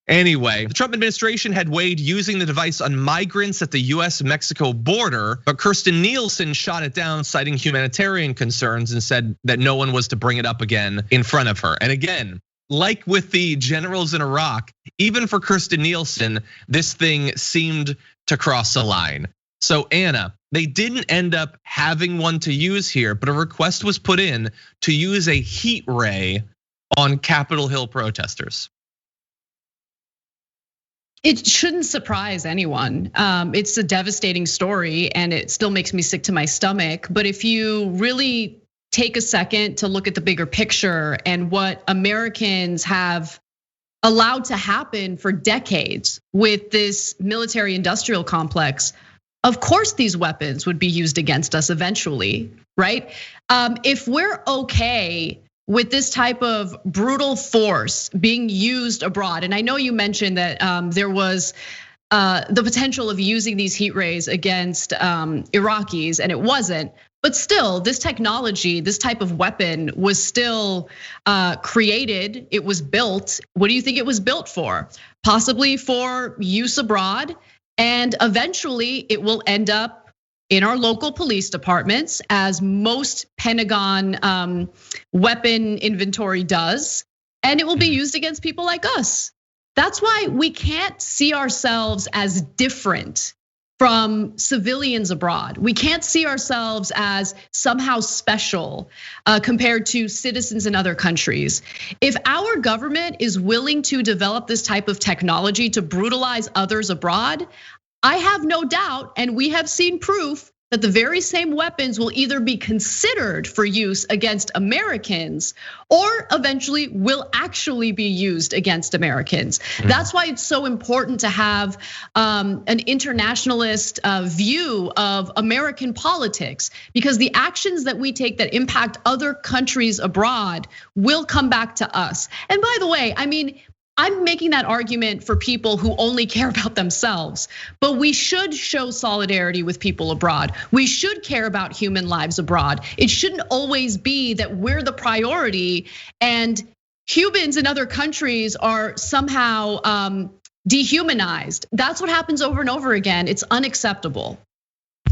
Anyway, the Trump administration had weighed using the device on migrants at the US-Mexico border, but Kirstjen Nielsen shot it down, citing humanitarian concerns and said that no one was to bring it up again in front of her. And again, like with the generals in Iraq, even for Kirstjen Nielsen, this thing seemed to cross a line. So Anna, they didn't end up having one to use here, but a request was put in to use a heat ray on Capitol Hill protesters. It shouldn't surprise anyone. It's a devastating story and it still makes me sick to my stomach. But if you really take a second to look at the bigger picture and what Americans have allowed to happen for decades with this military industrial complex, of course these weapons would be used against us eventually, right? If we're okay with this type of brutal force being used abroad, and I know you mentioned that there was the potential of using these heat rays against Iraqis, and it wasn't. But still, this technology, this type of weapon was still created, it was built. What do you think it was built for? Possibly for use abroad, and eventually it will end up in our local police departments, as most Pentagon weapon inventory does, and it will be used against people like us. That's why we can't see ourselves as different from civilians abroad. We can't see ourselves as somehow special compared to citizens in other countries. If our government is willing to develop this type of technology to brutalize others abroad, I have no doubt, and we have seen proof that the very same weapons will either be considered for use against Americans or eventually will actually be used against Americans. That's why it's so important to have an internationalist view of American politics, because the actions that we take that impact other countries abroad will come back to us. And by the way, I mean, I'm making that argument for people who only care about themselves, but we should show solidarity with people abroad. We should care about human lives abroad. It shouldn't always be that we're the priority and humans in other countries are somehow dehumanized. That's what happens over and over again. It's unacceptable.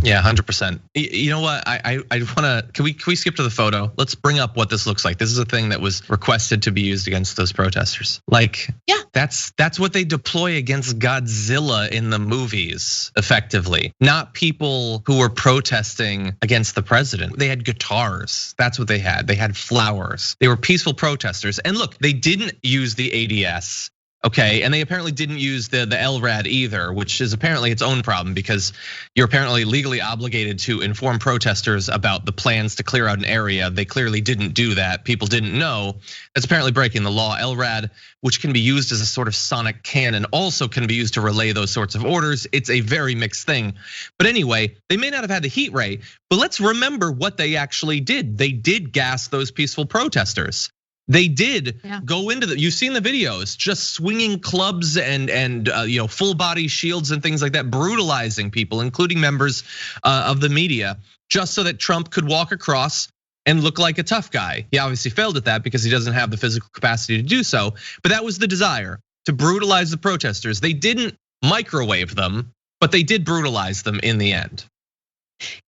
Yeah, 100%. You know what? I wanna, can we skip to the photo? Let's bring up what this looks like. This is a thing that was requested to be used against those protesters. Like, yeah, that's what they deploy against Godzilla in the movies, effectively. Not people who were protesting against the president. They had guitars. That's what they had. They had flowers. They were peaceful protesters. And look, they didn't use the ADS. Okay, and they apparently didn't use the LRAD either, which is apparently its own problem because you're apparently legally obligated to inform protesters about the plans to clear out an area. They clearly didn't do that. People didn't know. That's apparently breaking the law. LRAD, which can be used as a sort of sonic cannon, also can be used to relay those sorts of orders. It's a very mixed thing. But anyway, they may not have had the heat ray, but let's remember what they actually did. They did gas those peaceful protesters. They did go into you've seen the videos, just swinging clubs and full body shields and things like that, brutalizing people, including members of the media, just so that Trump could walk across and look like a tough guy. He obviously failed at that because he doesn't have the physical capacity to do so, but that was the desire, to brutalize the protesters. They didn't microwave them, but they did brutalize them in the end.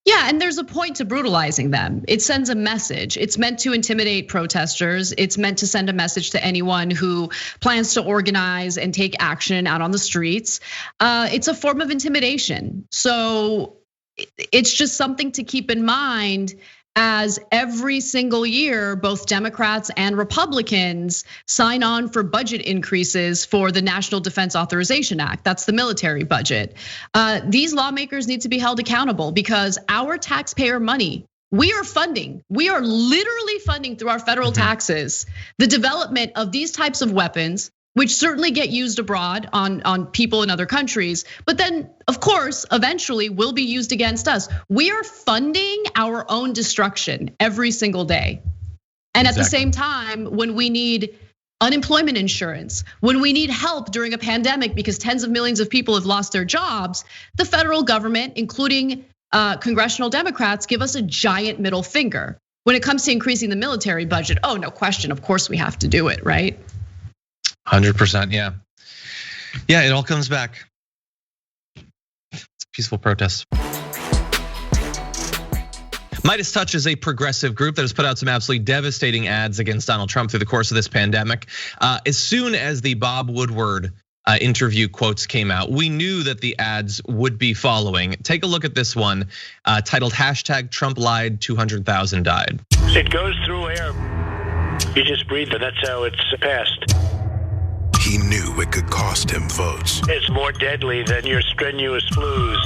Yeah, and there's a point to brutalizing them. It sends a message. It's meant to intimidate protesters. It's meant to send a message to anyone who plans to organize and take action out on the streets. It's a form of intimidation. So it's just something to keep in mind as every single year, both Democrats and Republicans sign on for budget increases for the National Defense Authorization Act. That's the military budget. These lawmakers need to be held accountable because our taxpayer money, we are literally funding through our federal taxes, the development of these types of weapons, which certainly get used abroad on people in other countries, but then of course, eventually will be used against us. We are funding our own destruction every single day. And at the same time, when we need unemployment insurance, when we need help during a pandemic because tens of millions of people have lost their jobs, the federal government, including congressional Democrats, give us a giant middle finger. When it comes to increasing the military budget, oh, no question, of course we have to do it, right? 100%, yeah. Yeah, it all comes back. It's a peaceful protest. Meidas Touch is a progressive group that has put out some absolutely devastating ads against Donald Trump through the course of this pandemic. As soon as the Bob Woodward interview quotes came out, we knew that the ads would be following. Take a look at this one, titled #Trump lied, 200,000 died. It goes through air. You just breathe it. That's how it's passed. He knew it could cost him votes. It's more deadly than your strenuous flus.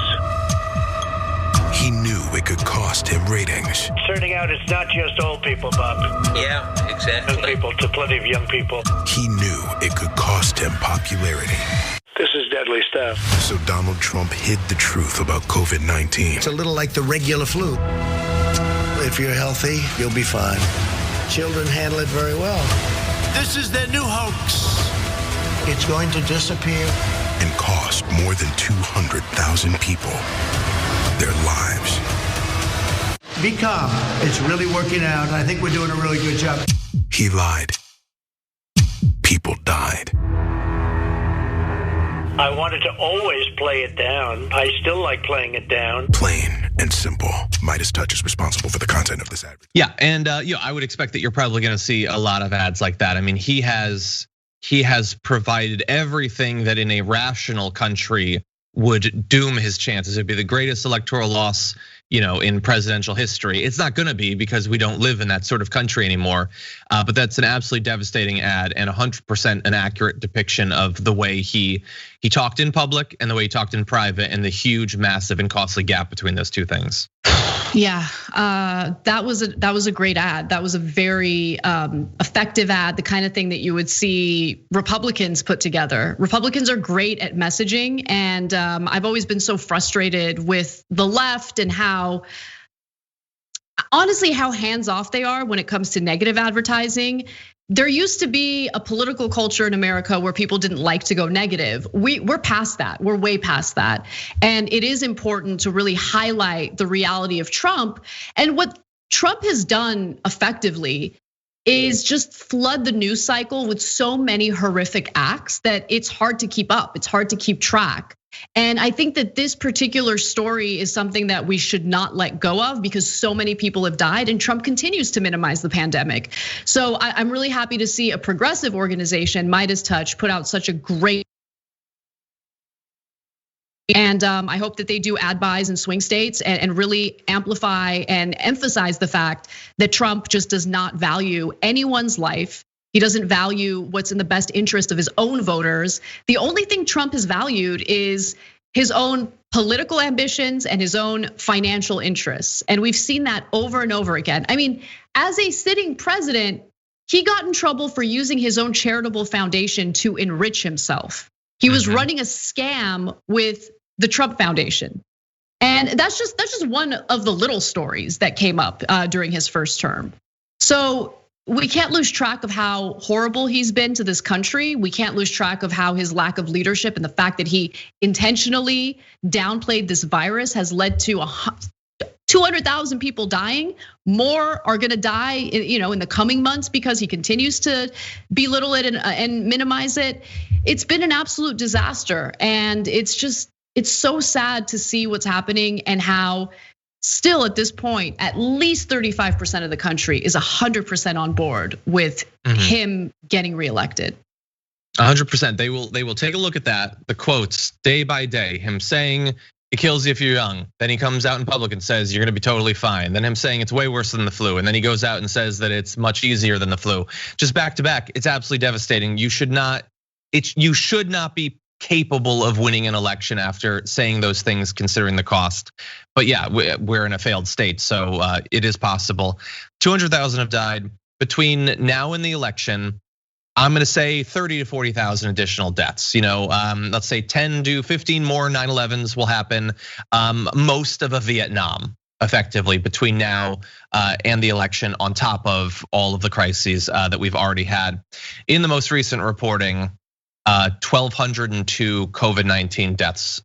He knew it could cost him ratings. Turning out it's not just old people, Bob. Yeah, exactly. Young people, to plenty of young people. He knew it could cost him popularity. This is deadly stuff. So Donald Trump hid the truth about COVID-19. It's a little like the regular flu. If you're healthy, you'll be fine. Children handle it very well. This is their new hoax. It's going to disappear. And cost more than 200,000 people their lives. Be calm. It's really working out. I think we're doing a really good job. He lied. People died. I wanted to always play it down. I still like playing it down. Plain and simple. Meidas Touch is responsible for the content of this ad. Yeah, and I would expect that you're probably going to see a lot of ads like that. I mean, he has provided everything that in a rational country would doom his chances. It'd be the greatest electoral loss in presidential history. It's not gonna be because we don't live in that sort of country anymore. But that's an absolutely devastating ad and 100% an accurate depiction of the way he talked in public and the way he talked in private, and the huge, massive, and costly gap between those two things. Yeah, that was a great ad. That was a very effective ad, the kind of thing that you would see Republicans put together. Republicans are great at messaging, and I've always been so frustrated with the left and how hands off they are when it comes to negative advertising. There used to be a political culture in America where people didn't like to go negative. We're past that. We're way past that. And it is important to really highlight the reality of Trump. And what Trump has done effectively is just flood the news cycle with so many horrific acts that it's hard to keep up. It's hard to keep track. And I think that this particular story is something that we should not let go of, because so many people have died and Trump continues to minimize the pandemic. So I'm really happy to see a progressive organization, Meidas Touch, put out such a great, and I hope that they do ad buys in swing states and really amplify and emphasize the fact that Trump just does not value anyone's life. He doesn't value what's in the best interest of his own voters. The only thing Trump has valued is his own political ambitions and his own financial interests. And we've seen that over and over again. I mean, as a sitting president, he got in trouble for using his own charitable foundation to enrich himself. He was running a scam with the Trump Foundation. And that's just one of the little stories that came up during his first term. So we can't lose track of how horrible he's been to this country. We can't lose track of how his lack of leadership and the fact that he intentionally downplayed this virus has led to 200,000 people dying. More are gonna die, in the coming months because he continues to belittle it and minimize it. It's been an absolute disaster, and it's so sad to see what's happening and how still at this point, at least 35% of the country is 100% on board with him getting reelected. 100%. They will take a look at that. The quotes day by day, him saying it kills you if you're young. Then he comes out in public and says you're gonna be totally fine. Then him saying it's way worse than the flu. And then he goes out and says that it's much easier than the flu. Just back to back, it's absolutely devastating. You should not be capable of winning an election after saying those things, considering the cost. But yeah, we're in a failed state, so it is possible. 200,000 have died between now and the election. I'm gonna say 30 to 40,000 additional deaths. Let's say 10 to 15 more 9/11s will happen. Most of a Vietnam, effectively, between now and the election, on top of all of the crises that we've already had. In the most recent reporting, 1,202 COVID-19 deaths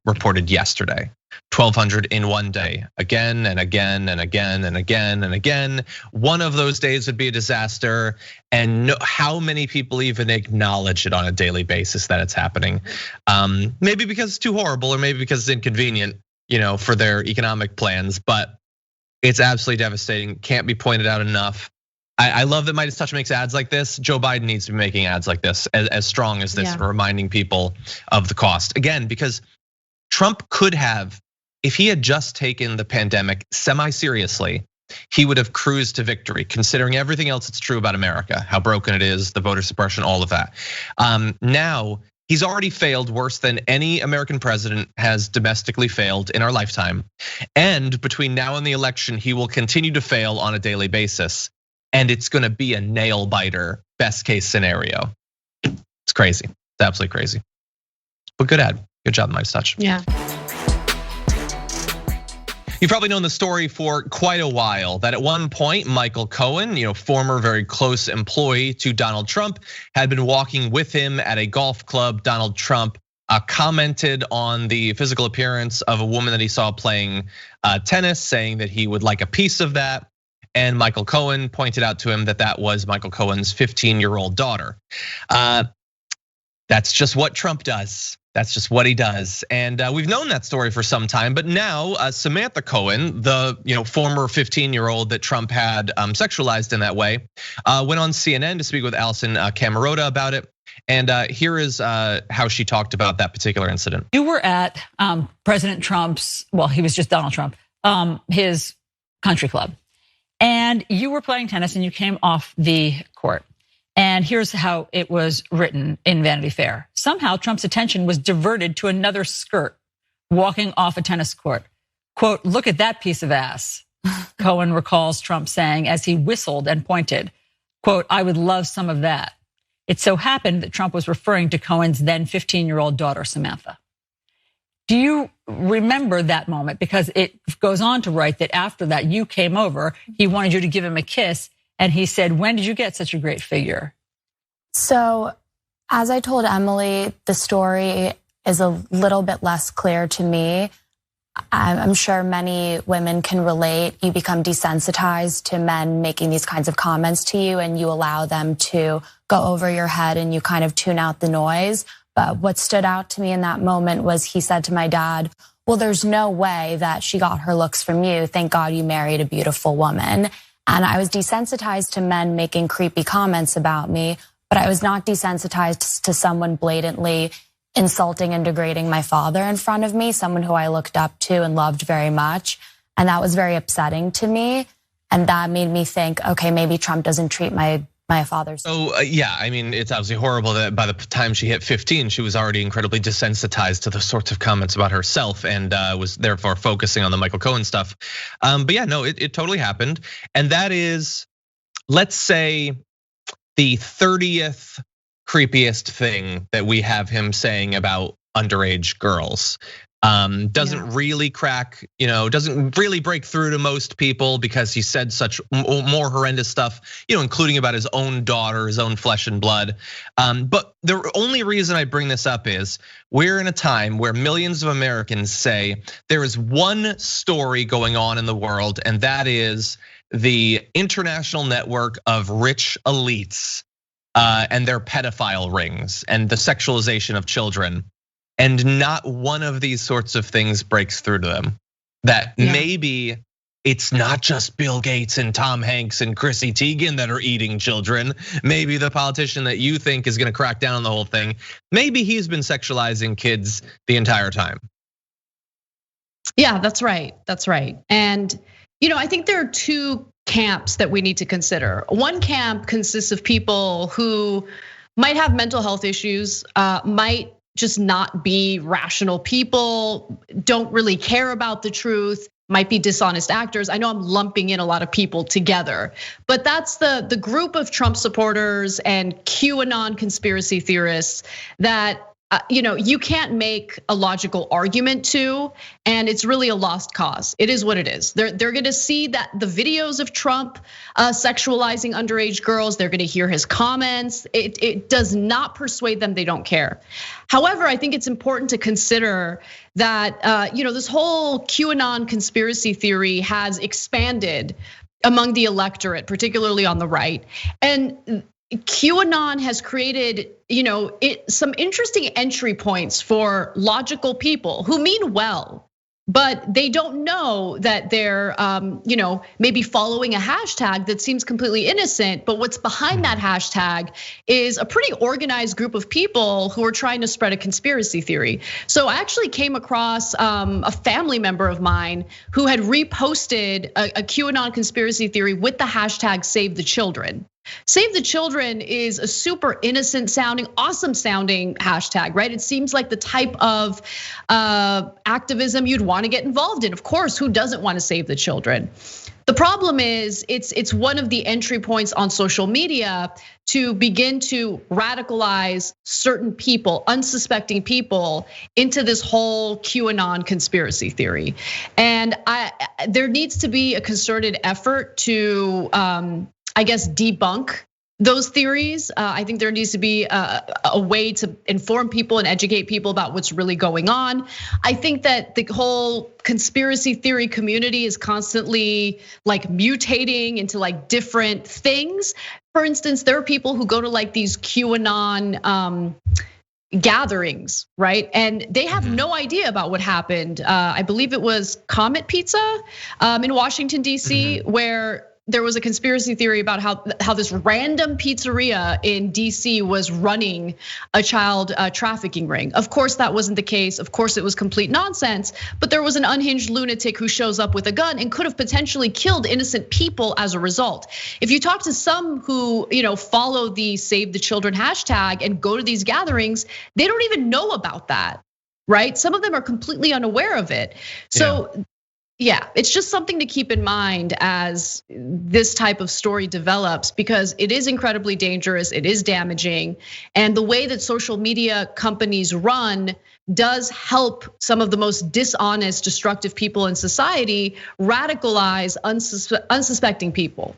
reported yesterday. 1,200 in one day, again and again and again and again and again. One of those days would be a disaster, and how many people even acknowledge it on a daily basis that it's happening? Maybe because it's too horrible, or maybe because it's inconvenient, for their economic plans. But it's absolutely devastating. Can't be pointed out enough. I love that Meidas Touch makes ads like this. Joe Biden needs to be making ads like this, as strong as this, reminding people of the cost. Again, because Trump could have, if he had just taken the pandemic semi-seriously, he would have cruised to victory, considering everything else that's true about America, how broken it is, the voter suppression, all of that. Now, he's already failed worse than any American president has domestically failed in our lifetime. And between now and the election, he will continue to fail on a daily basis. And it's gonna be a nail biter, best case scenario. It's crazy, it's absolutely crazy. But good ad, good job, Meidas Touch. Yeah. You've probably known the story for quite a while that at one point, Michael Cohen, former very close employee to Donald Trump, had been walking with him at a golf club. Donald Trump commented on the physical appearance of a woman that he saw playing tennis, saying that he would like a piece of that. And Michael Cohen pointed out to him that that was Michael Cohen's 15-year-old daughter. That's just what Trump does. That's just what he does. And we've known that story for some time, but now Samantha Cohen, the former 15-year-old that Trump had sexualized in that way, went on CNN to speak with Alison Camerota about it. And here is how she talked about that particular incident. You were at President Trump's, well, he was just Donald Trump, his country club. And you were playing tennis and you came off the court. And here's how it was written in Vanity Fair. Somehow Trump's attention was diverted to another skirt walking off a tennis court. Quote, look at that piece of ass, Cohen recalls Trump saying as he whistled and pointed. Quote, I would love some of that. It so happened that Trump was referring to Cohen's then 15-year-old daughter, Samantha. Do you remember that moment? Because it goes on to write that after that, you came over, he wanted you to give him a kiss, and he said, when did you get such a great figure? So, as I told Emily, the story is a little bit less clear to me. I'm sure many women can relate. You become desensitized to men making these kinds of comments to you, and you allow them to go over your head and you kind of tune out the noise. But what stood out to me in that moment was he said to my dad, well, there's no way that she got her looks from you. Thank God you married a beautiful woman. And I was desensitized to men making creepy comments about me, but I was not desensitized to someone blatantly insulting and degrading my father in front of me, someone who I looked up to and loved very much. And that was very upsetting to me. And that made me think, okay, maybe Trump doesn't treat my father's. So yeah, I mean, it's obviously horrible that by the time she hit 15, she was already incredibly desensitized to the sorts of comments about herself and was therefore focusing on the Michael Cohen stuff. But yeah, no, it totally happened. And that is, let's say, the 30th creepiest thing that we have him saying about underage girls. Doesn't really crack, doesn't really break through to most people because he said such more horrendous stuff, including about his own daughter, his own flesh and blood. But the only reason I bring this up is we're in a time where millions of Americans say there is one story going on in the world, and that is the international network of rich elites and their pedophile rings and the sexualization of children. And not one of these sorts of things breaks through to them. That maybe it's not just Bill Gates and Tom Hanks and Chrissy Teigen that are eating children. Maybe the politician that you think is gonna crack down on the whole thing, maybe he's been sexualizing kids the entire time. Yeah, that's right. That's right. And I think there are two camps that we need to consider. One camp consists of people who might have mental health issues, might just not be rational people, don't really care about the truth, might be dishonest actors. I know I'm lumping in a lot of people together, but that's the group of Trump supporters and QAnon conspiracy theorists that you can't make a logical argument to, and it's really a lost cause. It is what it is. They're gonna see that the videos of Trump sexualizing underage girls, they're gonna hear his comments. It does not persuade them, they don't care. However, I think it's important to consider that this whole QAnon conspiracy theory has expanded among the electorate, particularly on the right. And QAnon has created, some interesting entry points for logical people who mean well, but they don't know that they're, maybe following a hashtag that seems completely innocent. But what's behind that hashtag is a pretty organized group of people who are trying to spread a conspiracy theory. So I actually came across a family member of mine who had reposted a QAnon conspiracy theory with the hashtag Save the Children. Save the Children is a super innocent sounding, awesome sounding hashtag, right? It seems like the type of activism you'd want to get involved in. Of course, who doesn't want to save the children? The problem is it's one of the entry points on social media to begin to radicalize certain people, unsuspecting people, into this whole QAnon conspiracy theory. And there needs to be a concerted effort to debunk those theories. I think there needs to be a way to inform people and educate people about what's really going on. I think that the whole conspiracy theory community is constantly mutating into different things. For instance, there are people who go to these QAnon gatherings, right? And they have no idea about what happened. I believe it was Comet Pizza in Washington, D.C., where there was a conspiracy theory about how this random pizzeria in DC was running a child trafficking ring. Of course, that wasn't the case. Of course, it was complete nonsense. But there was an unhinged lunatic who shows up with a gun and could have potentially killed innocent people as a result. If you talk to some who follow the Save the Children hashtag and go to these gatherings, they don't even know about that, right? Some of them are completely unaware of it. So. Yeah, it's just something to keep in mind as this type of story develops, because it is incredibly dangerous, it is damaging, and the way that social media companies run does help some of the most dishonest, destructive people in society radicalize unsuspecting people.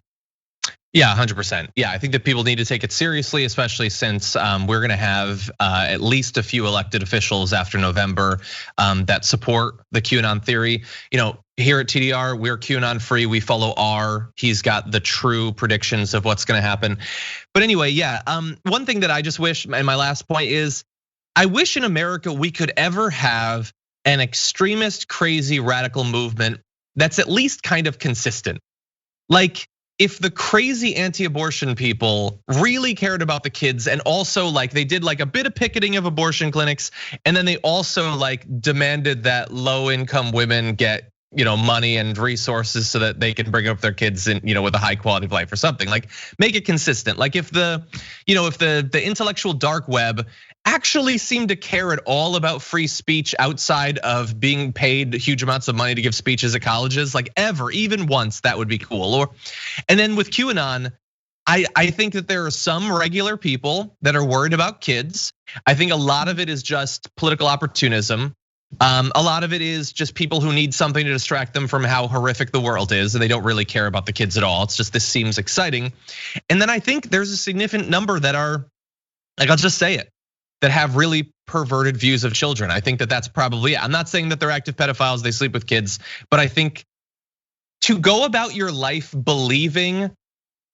Yeah, 100%. Yeah, I think that people need to take it seriously, especially since we're gonna have at least a few elected officials after November that support the QAnon theory. Here at TDR, we're QAnon free. We follow R. He's got the true predictions of what's gonna happen. But anyway, yeah, one thing that I just wish, and my last point is, I wish in America we could ever have an extremist, crazy, radical movement that's at least kind of consistent. Like, if the crazy anti-abortion people really cared about the kids, and also like they did like a bit of picketing of abortion clinics, and then they also like demanded that low-income women get money and resources so that they can bring up their kids in, with a high quality of life or something. Like, make it consistent. Like if the intellectual dark web actually seemed to care at all about free speech outside of being paid huge amounts of money to give speeches at colleges, like ever, even once, that would be cool. And then with QAnon, I think that there are some regular people that are worried about kids. I think a lot of it is just political opportunism. A lot of it is just people who need something to distract them from how horrific the world is, and they don't really care about the kids at all. It's just, this seems exciting. And then I think there's a significant number that are, like, I'll just say it, that have really perverted views of children. I think that that's probably, I'm not saying that they're active pedophiles, they sleep with kids, but I think to go about your life believing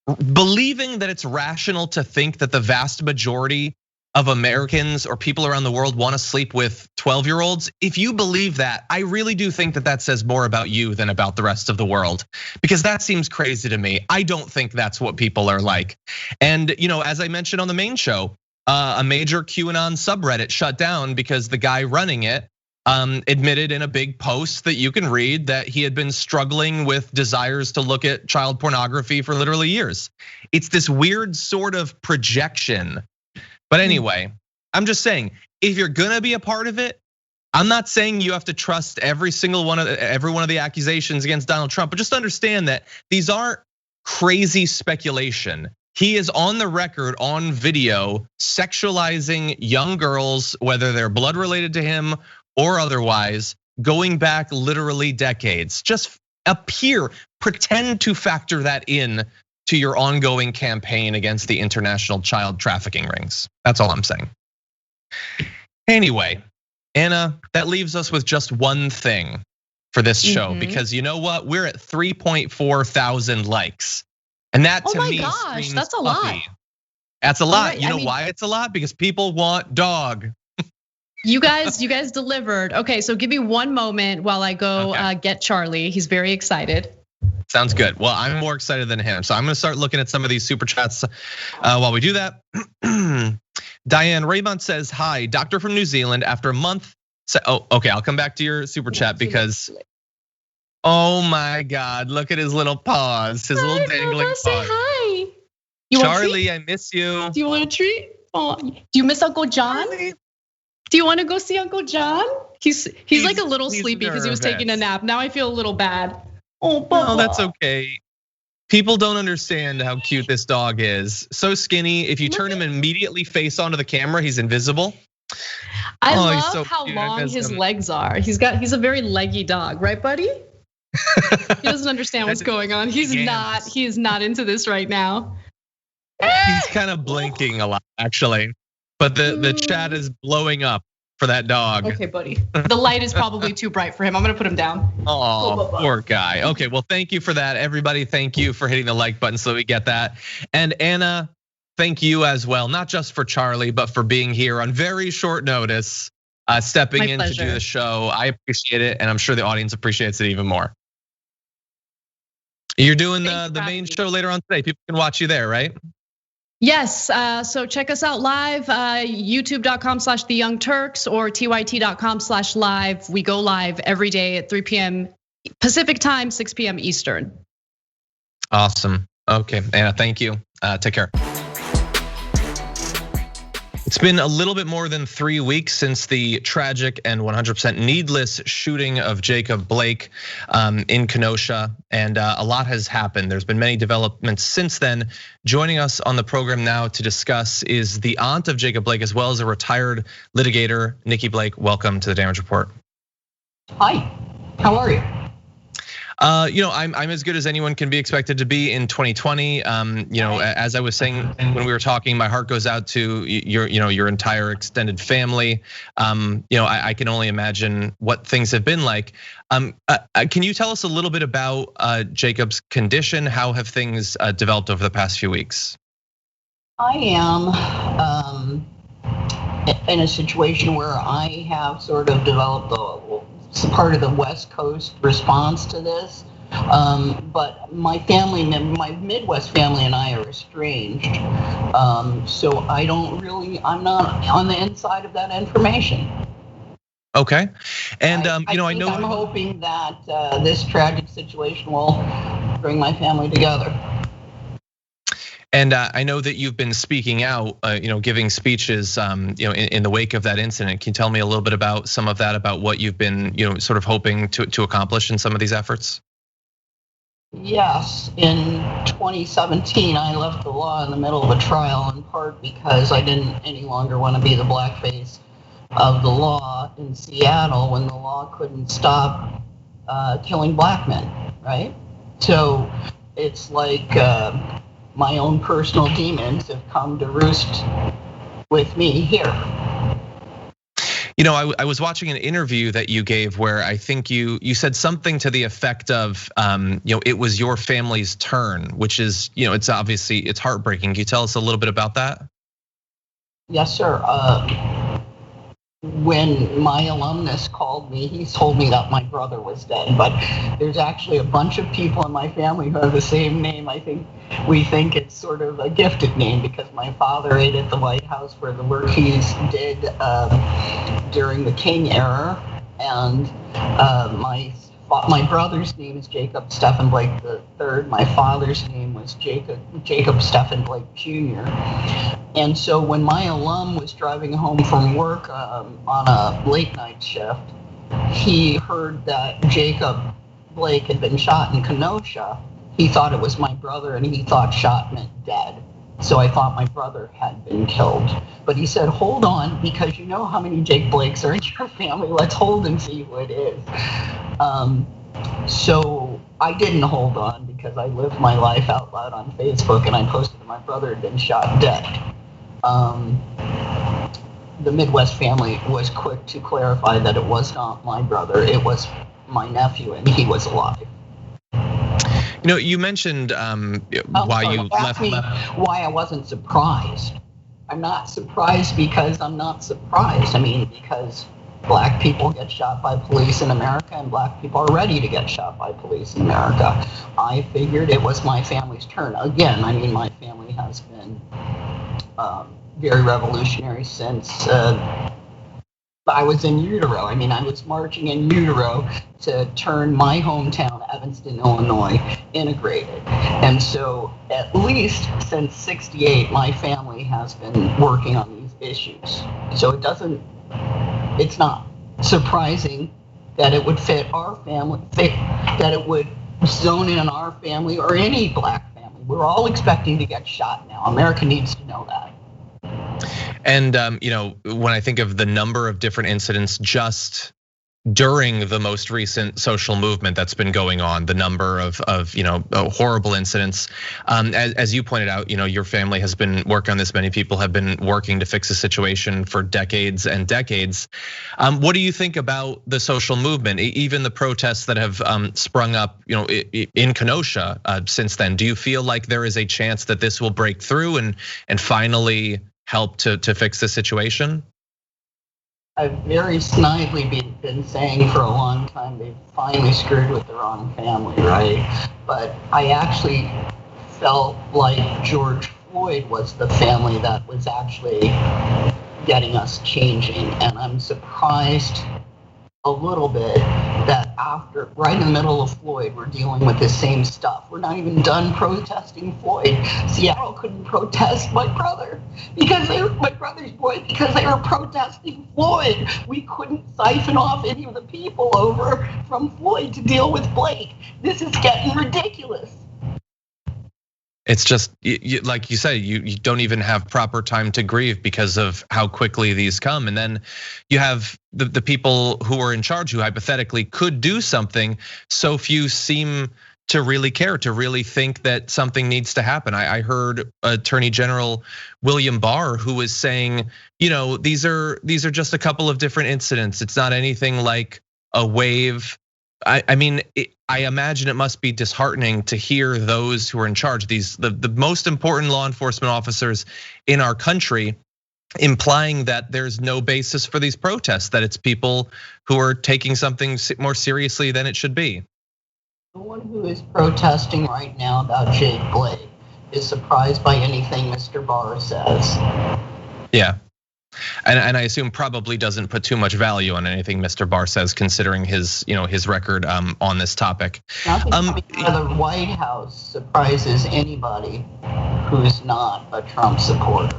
that it's rational to think that the vast majority of Americans or people around the world want to sleep with 12-year-olds, if you believe that, I really do think that that says more about you than about the rest of the world, because that seems crazy to me. I don't think that's what people are like. And as I mentioned on the main show, a major QAnon subreddit shut down because the guy running it admitted in a big post that you can read that he had been struggling with desires to look at child pornography for literally years. It's this weird sort of projection. But anyway, I'm just saying, if you're gonna be a part of it, I'm not saying you have to trust every one of the accusations against Donald Trump, but just understand that these aren't crazy speculation. He is on the record on video sexualizing young girls, whether they're blood related to him or otherwise, going back literally decades. Just pretend to factor that in to your ongoing campaign against the international child trafficking rings. That's all I'm saying. Anyway, Anna, that leaves us with just one thing for this show, because you know what? We're at 3.4 thousand likes. And that to me screams that's a puppy. lot. That's a lot. Right, you know why it's a lot? Because people want dog. You guys delivered. Okay, so give me one moment while I go get Charlie. He's very excited. Sounds good. Well, I'm more excited than him. So I'm gonna start looking at some of these super chats while we do that. Diane Raymond says, hi, doctor from New Zealand. After a month, okay, I'll come back to your super chat because, oh my God, look at his little paws, his little dangling paws. Say hi. Charlie, I miss you. Do you want a treat? Oh, do you miss Uncle John? Charlie. Do you want to go see Uncle John? He's like a little sleepy because he was taking a nap. Now I feel a little bad. Oh, no, that's okay. People don't understand how cute this dog is. So skinny. If you turn him immediately face onto the camera, he's invisible. I love how long his legs are. He's a very leggy dog, right, buddy? He doesn't understand what's going on. He is not into this right now. He's kind of blinking a lot, actually. But the chat is blowing up for that dog. Okay, buddy. The light is probably too bright for him. I'm gonna put him down. Oh, poor guy. Okay, well, thank you for that. Everybody, thank you for hitting the like button so we get that. And Anna, thank you as well, not just for Charlie, but for being here on very short notice, stepping in to do the show. I appreciate it, and I'm sure the audience appreciates it even more. You're doing the main show later on today. People can watch you there, right? Yes, so check us out live, youtube.com/theyoungturks or tyt.com/live. We go live every day at 3 p.m. Pacific time, 6 p.m. Eastern. Awesome. Okay, Anna, thank you. Take care. It's been a little bit more than 3 weeks since the tragic and 100% needless shooting of Jacob Blake in Kenosha, and a lot has happened. There's been many developments since then. Joining us on the program now to discuss is the aunt of Jacob Blake, as well as a retired litigator, Nicki Blake. Welcome to the Damage Report. Hi, how are you? I'm as good as anyone can be expected to be in 2020. As I was saying when we were talking, my heart goes out to your entire extended family. I can only imagine what things have been like. Can you tell us a little bit about Jacob's condition? How have things developed over the past few weeks? I am in a situation where I have sort of developed part of the West Coast response to this, but my family, my Midwest family and I are estranged, so I'm not on the inside of that information. Okay, and I'm hoping that this tragic situation will bring my family together. And I know that you've been speaking out, giving speeches, in the wake of that incident. Can you tell me a little bit about some of that, about what you've been, sort of hoping to accomplish in some of these efforts? Yes, in 2017, I left the law in the middle of a trial, in part because I didn't any longer want to be the blackface of the law in Seattle when the law couldn't stop killing black men, right? So it's like my own personal demons have come to roost with me here. I was watching an interview that you gave where I think you said something to the effect of, it was your family's turn, which is, it's obviously, it's heartbreaking. Can you tell us a little bit about that? Yes, sir. When my alumnus called me, he told me that my brother was dead, but there's actually a bunch of people in my family who have the same name. We think it's sort of a gifted name because my father ate at the White House for the work he did during the King era, and my brother's name is Jacob Stephen Blake III. My father's name was Jacob Stephen Blake Jr. And so when my alum was driving home from work on a late night shift, he heard that Jacob Blake had been shot in Kenosha. He thought it was my brother, and he thought shot meant dead. So I thought my brother had been killed. But he said, hold on, because you know how many Jake Blakes are in your family. Let's hold and see who it is. So I didn't hold on because I lived my life out loud on Facebook, and I posted that my brother had been shot dead. The Midwest family was quick to clarify that it was not my brother, it was my nephew, and he was alive. You mentioned why you left. Why I wasn't surprised. I'm not surprised because I'm not surprised. Because black people get shot by police in America, and black people are ready to get shot by police in America. I figured it was my family's turn. Again, my family has been very revolutionary since I was in utero. I was marching in utero to turn my hometown, Evanston, Illinois, integrated. And so at least since '68, my family has been working on these issues. So it's not surprising that it would fit our family, that it would zone in on our family or any black family. We're all expecting to get shot now. America needs to know that. And when I think of the number of different incidents just during the most recent social movement that's been going on, the number of horrible incidents, as you pointed out, your family has been working on this. Many people have been working to fix the situation for decades and decades. What do you think about the social movement, even the protests that have sprung up, in Kenosha since then? Do you feel like there is a chance that this will break through and finally help to fix the situation? I've very snidely been saying for a long time they've finally screwed with the wrong family, right? But I actually felt like George Floyd was the family that was actually getting us changing, and I'm surprised a little bit that after, right in the middle of Floyd, we're dealing with the same stuff. We're not even done protesting Floyd. Seattle couldn't protest my brother because my brother's boy because they were protesting Floyd. We couldn't siphon off any of the people over from Floyd to deal with Blake. This is getting ridiculous. It's just, like you say, you don't even have proper time to grieve because of how quickly these come. And then you have the people who are in charge who hypothetically could do something. So few seem to really care, to really think that something needs to happen. I heard Attorney General William Barr, who was saying, these are just a couple of different incidents. It's not anything like a wave. I mean, I imagine it must be disheartening to hear those who are in charge, the most important law enforcement officers in our country, implying that there's no basis for these protests, that it's people who are taking something more seriously than it should be. No one who is protesting right now about Jake Blake is surprised by anything Mr. Barr says. Yeah. And I assume probably doesn't put too much value on anything Mr. Barr says, considering his record on this topic. Nothing coming out of the White House surprises anybody who's not a Trump supporter.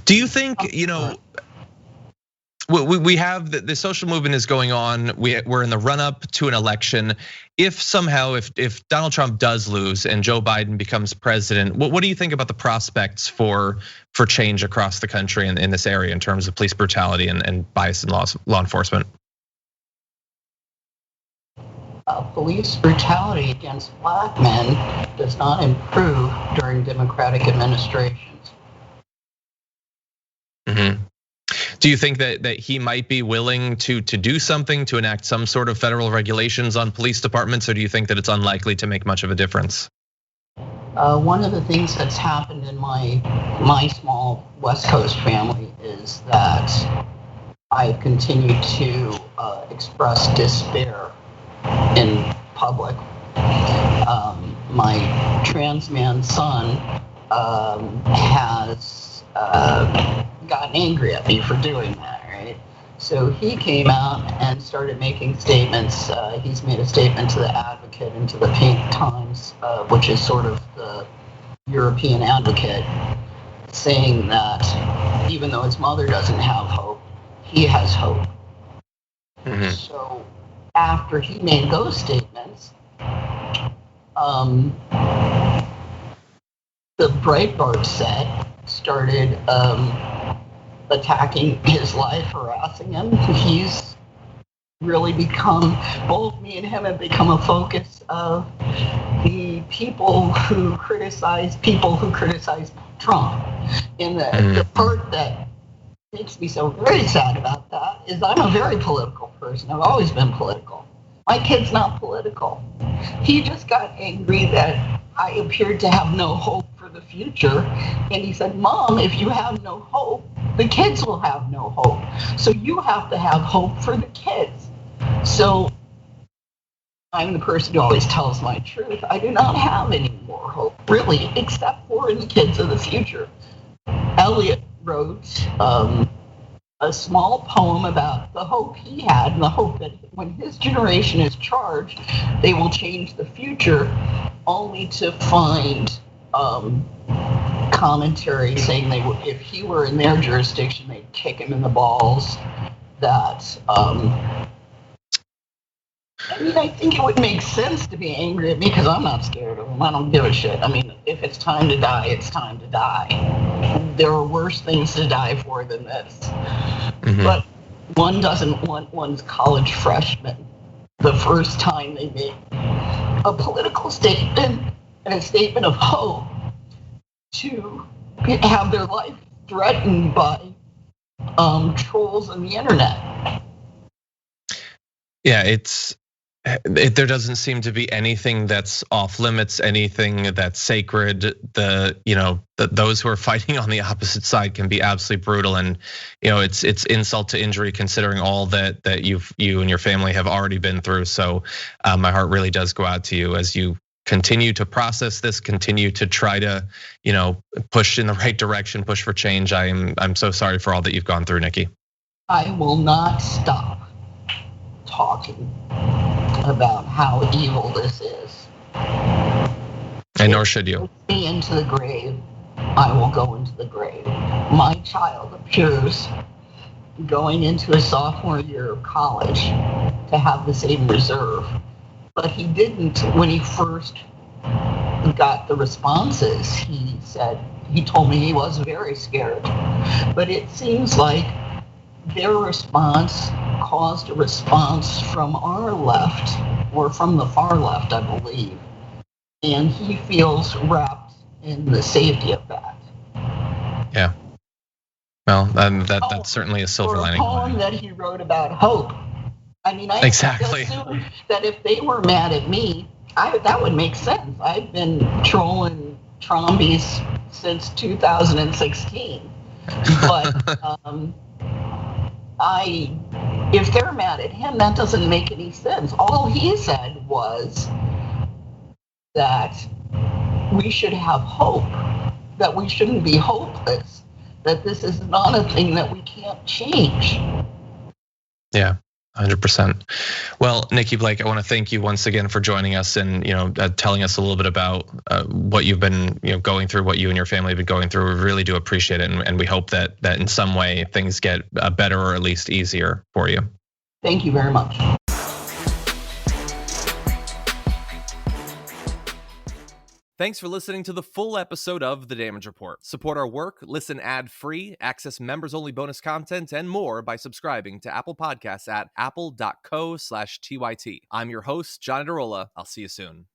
Do you think, we have the social movement is going on. We're in the run up to an election. If somehow, if Donald Trump does lose and Joe Biden becomes president, what do you think about the prospects for change across the country in this area in terms of police brutality and bias in law enforcement? Police brutality against black men does not improve during Democratic administrations. Mm-hmm. Do you think that he might be willing to do something, to enact some sort of federal regulations on police departments, or do you think that it's unlikely to make much of a difference? One of the things that's happened in my small West Coast family is that I've continued to express despair in public. My trans man son has gotten angry at me for doing that, right? So he came out and started making statements. He's made a statement to the Advocate and to the Pink Times, which is sort of the European Advocate, saying that even though his mother doesn't have hope, he has hope. Mm-hmm. So after he made those statements, the Breitbart set started attacking his life, harassing him. He's really become, both me and him have become a focus of the people who criticize Trump. And the part that makes me so very sad about that is I'm a very political person. I've always been political. My kid's not political. He just got angry that I appeared to have no hope for the future. And he said, Mom, if you have no hope, the kids will have no hope. So you have to have hope for the kids. So I'm the person who always tells my truth. I do not have any more hope, really, except for in the kids of the future. Eliot wrote a small poem about the hope he had and the hope that when his generation is charged, they will change the future, only to find commentary saying they would, if he were in their jurisdiction, they'd kick him in the balls. That I think it would make sense to be angry at me because I'm not scared of him. I don't give a shit. I mean, if it's time to die, it's time to die. There are worse things to die for than this. Mm-hmm. But one doesn't want one's college freshman, the first time they make a political statement and a statement of hope, to have their life threatened by trolls on the internet. Yeah, it's There doesn't seem to be anything that's off limits, anything that's sacred. Those who are fighting on the opposite side can be absolutely brutal, and it's insult to injury considering all that you and your family have already been through. So my heart really does go out to you as you continue to process this, continue to try to push in the right direction, push for change. I'm so sorry for all that you've gone through, Nicki. I will not stop talking about how evil this is. And nor should you. Take me into the grave, I will go into the grave. My child appears going into his sophomore year of college to have the same reserve. But he didn't when he first got the responses. He told me he was very scared. But it seems like their response caused a response from our left, or from the far left, I believe. And he feels wrapped in the safety of that. Yeah. Well, that's certainly a silver lining. A poem that he wrote about hope. I mean, I exactly assume that if they were mad at me, that would make sense. I've been trolling Trombies since 2016. But if they're mad at him, that doesn't make any sense. All he said was that we should have hope, that we shouldn't be hopeless, that this is not a thing that we can't change. Yeah. 100%. Well, Nicki Blake, I want to thank you once again for joining us and telling us a little bit about what you've been going through, what you and your family have been going through. We really do appreciate it, and we hope that in some way things get better or at least easier for you. Thank you very much. Thanks for listening to the full episode of The Damage Report. Support our work, listen ad-free, access members-only bonus content, and more by subscribing to Apple Podcasts at apple.co/TYT. I'm your host, John Darola. I'll see you soon.